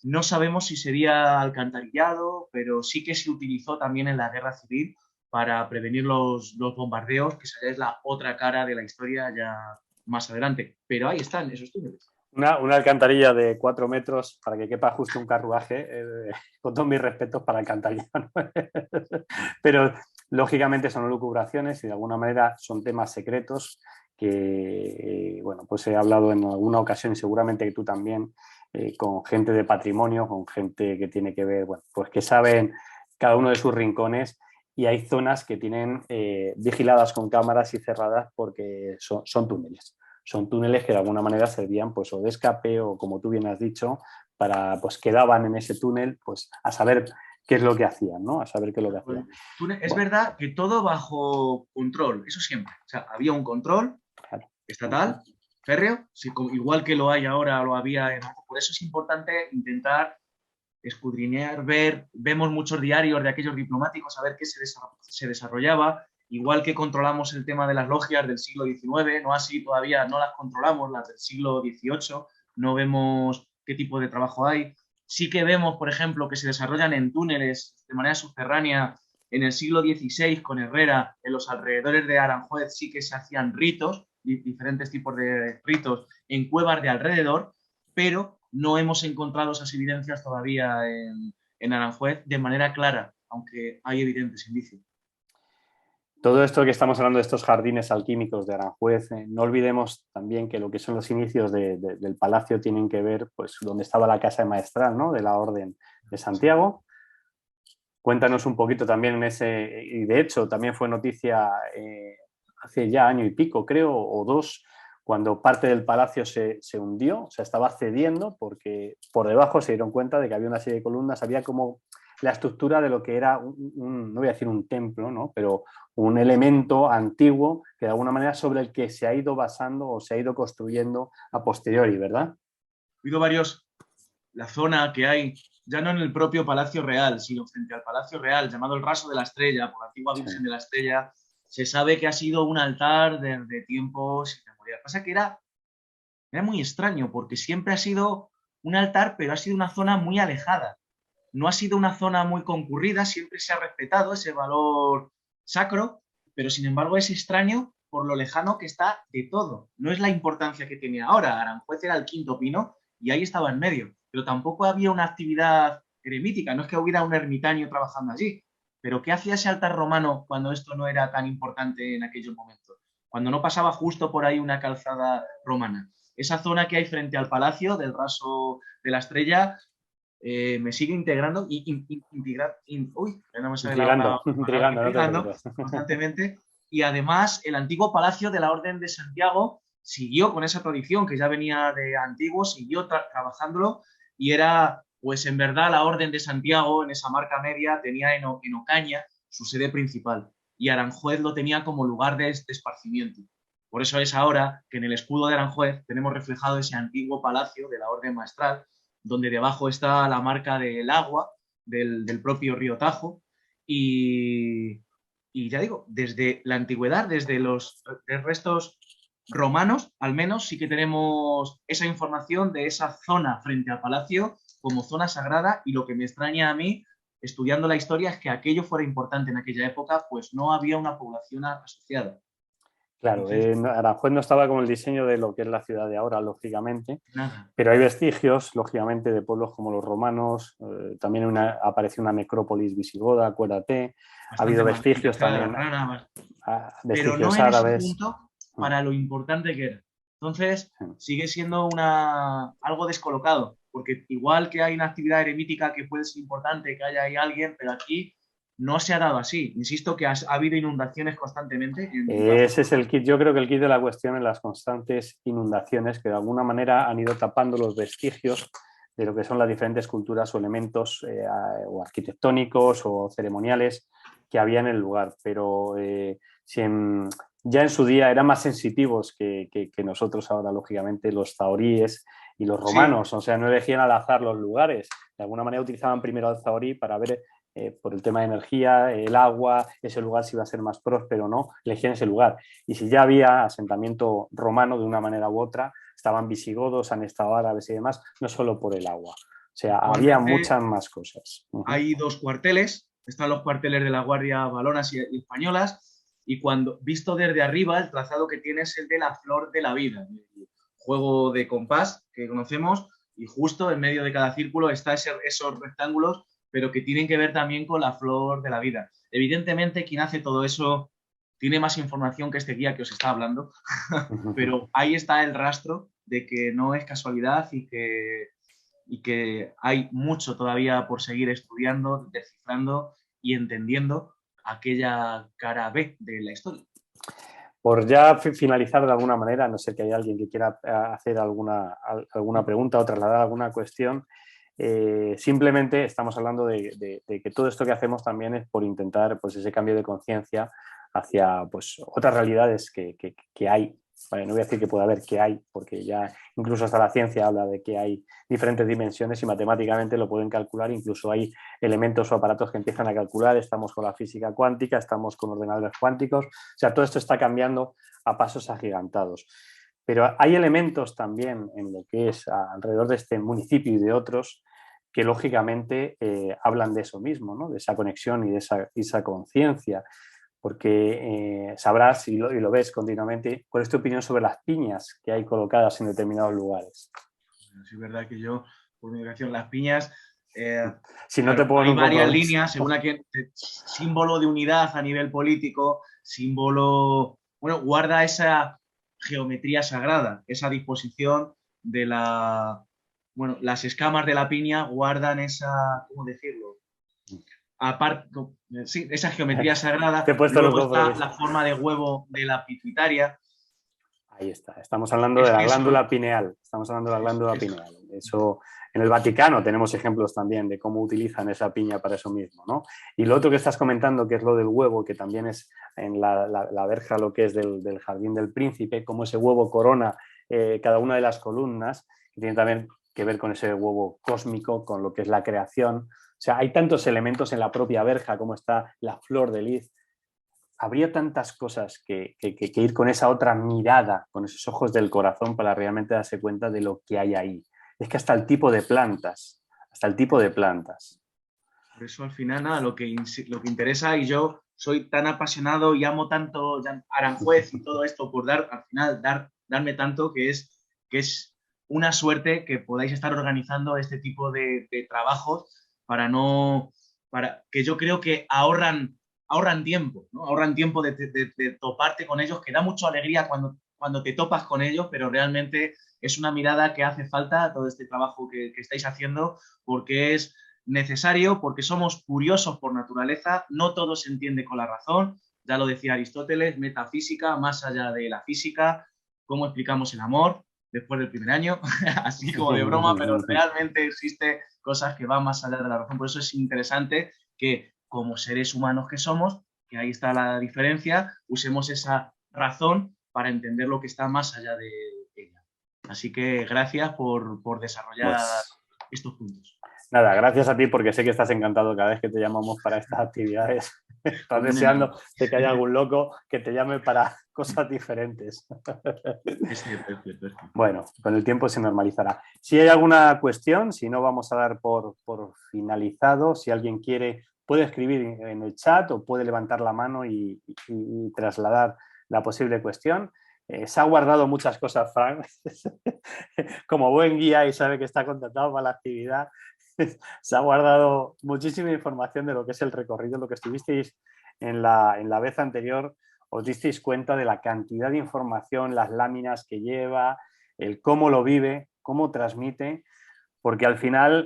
no sabemos si sería alcantarillado, pero sí que se utilizó también en la Guerra Civil para prevenir los bombardeos, que esa es la otra cara de la historia ya más adelante. Pero ahí están esos túneles. Una alcantarilla de 4 metros para que quepa justo un carruaje, con todos mis respetos para alcantarilla, ¿no? Pero lógicamente son lucubraciones y de alguna manera son temas secretos que, bueno, pues he hablado en alguna ocasión y seguramente que tú también, con gente de patrimonio, con gente que tiene que ver, bueno, pues que saben cada uno de sus rincones, y hay zonas que tienen vigiladas con cámaras y cerradas porque son túneles. Son túneles que de alguna manera servían pues o de escape o, como tú bien has dicho, para pues quedaban en ese túnel pues a saber qué es lo que hacían, ¿no? A saber qué es lo que hacían. Es verdad que todo bajo control, eso siempre. O sea, había un control estatal, férreo, igual que lo hay ahora, lo había. Por eso es importante intentar escudriñar, vemos muchos diarios de aquellos diplomáticos a ver qué se desarrollaba, igual que controlamos el tema de las logias del siglo XIX, no así todavía no las controlamos, las del siglo XVIII, no vemos qué tipo de trabajo hay. Sí que vemos, por ejemplo, que se desarrollan en túneles de manera subterránea en el siglo XVI con Herrera, en los alrededores de Aranjuez sí que se hacían ritos, diferentes tipos de ritos en cuevas de alrededor, pero no hemos encontrado esas evidencias todavía en Aranjuez de manera clara, aunque hay evidentes indicios. Todo esto que estamos hablando de estos jardines alquímicos de Aranjuez, no olvidemos también que lo que son los inicios del palacio tienen que ver pues donde estaba la casa maestral, ¿no? De la Orden de Santiago. Cuéntanos un poquito también en ese, y de hecho también fue noticia hace ya año y pico, creo, o dos, cuando parte del palacio se hundió, o sea, estaba cediendo porque por debajo se dieron cuenta de que había una serie de columnas, había como la estructura de lo que era, no voy a decir un templo, ¿no? Pero un elemento antiguo que de alguna manera sobre el que se ha ido basando o se ha ido construyendo a posteriori, ¿verdad? Ha habido varios, la zona que hay, ya no en el propio Palacio Real, sino frente al Palacio Real, llamado el Raso de la Estrella, por la antigua Virgen de la Estrella, se sabe que ha sido un altar desde tiempos inmemoriales. Pasa que era muy extraño, porque siempre ha sido un altar, pero ha sido una zona muy alejada. No ha sido una zona muy concurrida, siempre se ha respetado ese valor sacro, pero sin embargo es extraño por lo lejano que está de todo. No es la importancia que tiene ahora. Aranjuez era el quinto pino y ahí estaba en medio, pero tampoco había una actividad eremítica, no es que hubiera un ermitaño trabajando allí. Pero ¿qué hacía ese altar romano cuando esto no era tan importante en aquellos momentos? Cuando no pasaba justo por ahí una calzada romana. Esa zona que hay frente al palacio del Raso de la Estrella me sigue integrando no me sale Intrigando, palabra, intrigando, no te intrigando preocupes. constantemente. Y además el antiguo palacio de la Orden de Santiago siguió con esa tradición que ya venía de antiguo, siguió trabajándolo y era, pues en verdad, la Orden de Santiago en esa marca media tenía en Ocaña su sede principal y Aranjuez lo tenía como lugar de esparcimiento. Por eso es ahora que en el escudo de Aranjuez tenemos reflejado ese antiguo palacio de la Orden Maestral, donde debajo está la marca del agua del propio río Tajo y ya digo, desde la antigüedad, desde los restos romanos, al menos, sí que tenemos esa información de esa zona frente al palacio como zona sagrada, y lo que me extraña a mí, estudiando la historia, es que aquello fuera importante en aquella época, pues no había una población asociada. Claro, Entonces, Aranjuez no estaba con el diseño de lo que es la ciudad de ahora, lógicamente, nada, pero hay vestigios, lógicamente, de pueblos como los romanos. También apareció una necrópolis visigoda, acuérdate. Ha bastante habido más vestigios modificada, también, rara, pero no vestigios en ese árabes. punto Mm, para lo importante que era. Entonces, mm. sigue siendo algo descolocado, porque igual que hay una actividad eremítica que puede ser importante, que haya ahí alguien, pero aquí no se ha dado así. Insisto que ha habido inundaciones constantemente en toda esta Ese es zona. el kit, yo creo que el kit de la cuestión en las constantes inundaciones que de alguna manera han ido tapando los vestigios de lo que son las diferentes culturas o elementos o arquitectónicos o ceremoniales que había en el lugar. Pero ya en su día eran más sensitivos que nosotros ahora, lógicamente, los zahoríes y los Sí, romanos. O sea, no elegían al azar los lugares. De alguna manera utilizaban primero al zahorí para ver por el tema de energía, el agua, ese lugar si iba a ser más próspero o no, elegían ese lugar. Y si ya había asentamiento romano de una manera u otra, estaban visigodos, han estado árabes y demás, no solo por el agua. O sea, había actualmente muchas más cosas. hay dos cuarteles, están los cuarteles de la Guardia Valonas y españolas, y cuando visto desde arriba, el trazado que tiene es el de la Flor de la Vida, el juego de compás que conocemos, y justo en medio de cada círculo está esos rectángulos, pero que tienen que ver también con la Flor de la Vida. Evidentemente, quien hace todo eso tiene más información que este guía que os está hablando, pero ahí está el rastro de que no es casualidad y que hay mucho todavía por seguir estudiando, descifrando y entendiendo aquella cara B de la historia. Por ya finalizar de alguna manera, a no ser que haya alguien que quiera hacer alguna pregunta o trasladar alguna cuestión, simplemente estamos hablando de que todo esto que hacemos también es por intentar pues, ese cambio de conciencia hacia pues, otras realidades que hay. Vale, no voy a decir que puede haber, que hay, porque ya incluso hasta la ciencia habla de que hay diferentes dimensiones y matemáticamente lo pueden calcular, incluso hay elementos o aparatos que empiezan a calcular, estamos con la física cuántica, estamos con ordenadores cuánticos, o sea, todo esto está cambiando a pasos agigantados. Pero hay elementos también en lo que es alrededor de este municipio y de otros que lógicamente hablan de eso mismo, ¿no? De esa conexión y de esa conciencia, porque sabrás y lo ves continuamente cuál es tu opinión sobre las piñas que hay colocadas en determinados lugares. Sí, es verdad que yo, por mi educación, las piñas, Si no te claro, pongo en hay un varias compromiso. líneas, según símbolo de unidad a nivel político, símbolo, bueno, guarda esa geometría sagrada, esa disposición de bueno, las escamas de la piña guardan esa, ¿cómo decirlo? Aparte, sí, esa geometría Te he sagrada. puesto en un Luego está compromiso. la forma de huevo de la pituitaria. Ahí está. Estamos hablando de Es la que eso, glándula pineal. Estamos hablando de la es, glándula es, pineal. Eso, en el Vaticano tenemos ejemplos también de cómo utilizan esa piña para eso mismo, ¿no? Y lo otro que estás comentando, que es lo del huevo, que también es en la verja lo que es del Jardín del Príncipe, cómo ese huevo corona cada una de las columnas, que tiene también que ver con ese huevo cósmico, con lo que es la creación. O sea, hay tantos elementos en la propia verja, como está la flor de lis. Habría tantas cosas que ir con esa otra mirada, con esos ojos del corazón para realmente darse cuenta de lo que hay ahí. Es que hasta el tipo de plantas, hasta el tipo de plantas. por eso al final nada, lo que interesa, y yo soy tan apasionado y amo tanto Aranjuez y todo esto por al final darme tanto que es una suerte que podáis estar organizando este tipo de trabajos para no, para que yo creo que ahorran tiempo, ¿no? Ahorran tiempo de toparte con ellos, que da mucha alegría cuando te topas con ellos, pero realmente es una mirada que hace falta a todo este trabajo que estáis haciendo, porque es necesario, porque somos curiosos por naturaleza, no todo se entiende con la razón, ya lo decía Aristóteles, metafísica, más allá de la física, cómo explicamos el amor después del primer año, así como de broma, pero realmente existe cosas que van más allá de la razón. Por eso es interesante que como seres humanos que somos, que ahí está la diferencia, usemos esa razón para entender lo que está más allá de ella. Así que gracias por desarrollar Pues estos puntos. nada, gracias a ti porque sé que estás encantado cada vez que te llamamos para estas actividades. Estás deseando de que haya algún loco que te llame para cosas diferentes. Es cierto, es cierto, es cierto. Bueno, con el tiempo se normalizará. Si hay alguna cuestión, si no, vamos a dar por finalizado. Si alguien quiere, puede escribir en el chat o puede levantar la mano y trasladar la posible cuestión. Se ha guardado muchas cosas, Frank. Como buen guía y sabe que está contratado para la actividad, se ha guardado muchísima información de lo que es el recorrido, lo que estuvisteis en la vez anterior. Os disteis cuenta de la cantidad de información, las láminas que lleva, el cómo lo vive, cómo transmite, porque al final,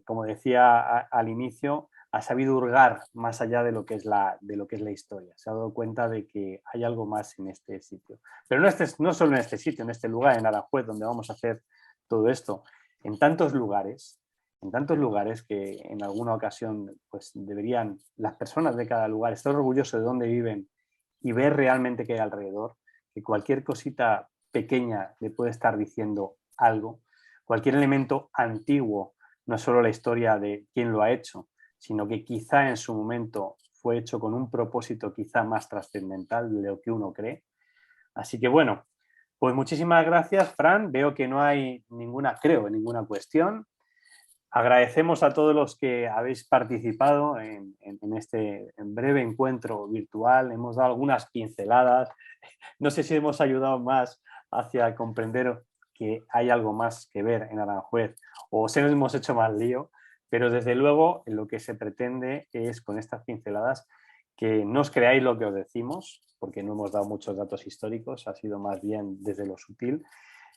como decía al inicio, ha sabido hurgar más allá de lo que es la historia. Se ha dado cuenta de que hay algo más en este sitio. Pero no solo en este sitio, en este lugar, en Aranjuez, donde vamos a hacer todo esto, en tantos lugares que en alguna ocasión pues deberían las personas de cada lugar estar orgullosos de dónde viven y ver realmente qué hay alrededor, que cualquier cosita pequeña le puede estar diciendo algo, cualquier elemento antiguo, no es solo la historia de quién lo ha hecho, sino que quizá en su momento fue hecho con un propósito quizá más trascendental de lo que uno cree. Así que bueno, pues muchísimas gracias, Fran. Veo que no hay ninguna cuestión. Agradecemos a todos los que habéis participado en este breve encuentro virtual. Hemos dado algunas pinceladas. No sé si hemos ayudado más hacia comprender que hay algo más que ver en Aranjuez o si nos hemos hecho más lío, pero desde luego lo que se pretende es con estas pinceladas que no os creáis lo que os decimos, porque no hemos dado muchos datos históricos, ha sido más bien desde lo sutil,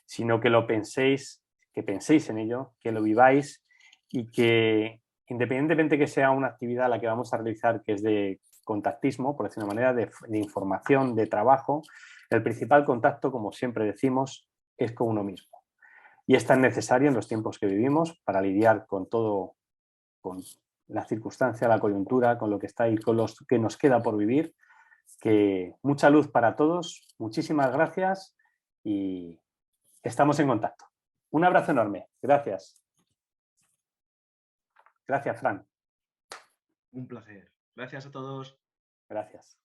sino que lo penséis, que penséis en ello, que lo viváis y que independientemente que sea una actividad a la que vamos a realizar que es de contactismo, por decir una manera, de información, de trabajo, el principal contacto, como siempre decimos, es con uno mismo. Y es tan necesario en los tiempos que vivimos para lidiar con todo, con la circunstancia, la coyuntura, con lo que está y con lo que nos queda por vivir, que mucha luz para todos, muchísimas gracias y estamos en contacto. Un abrazo enorme. Gracias. Gracias, Fran. Un placer. Gracias a todos. Gracias.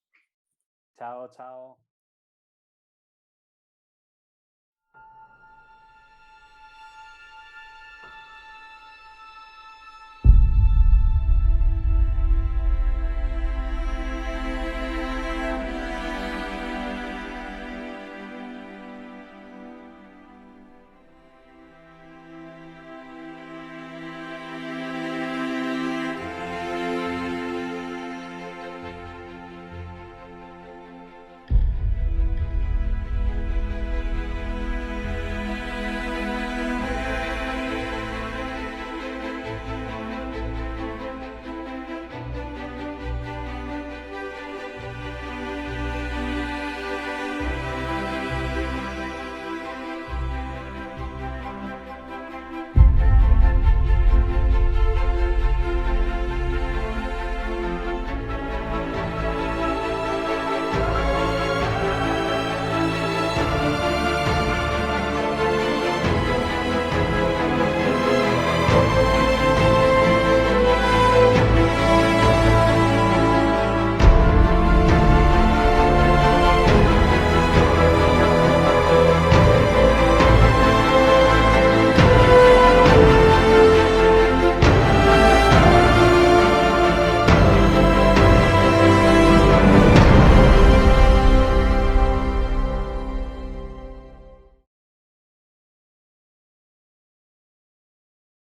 Chao, chao.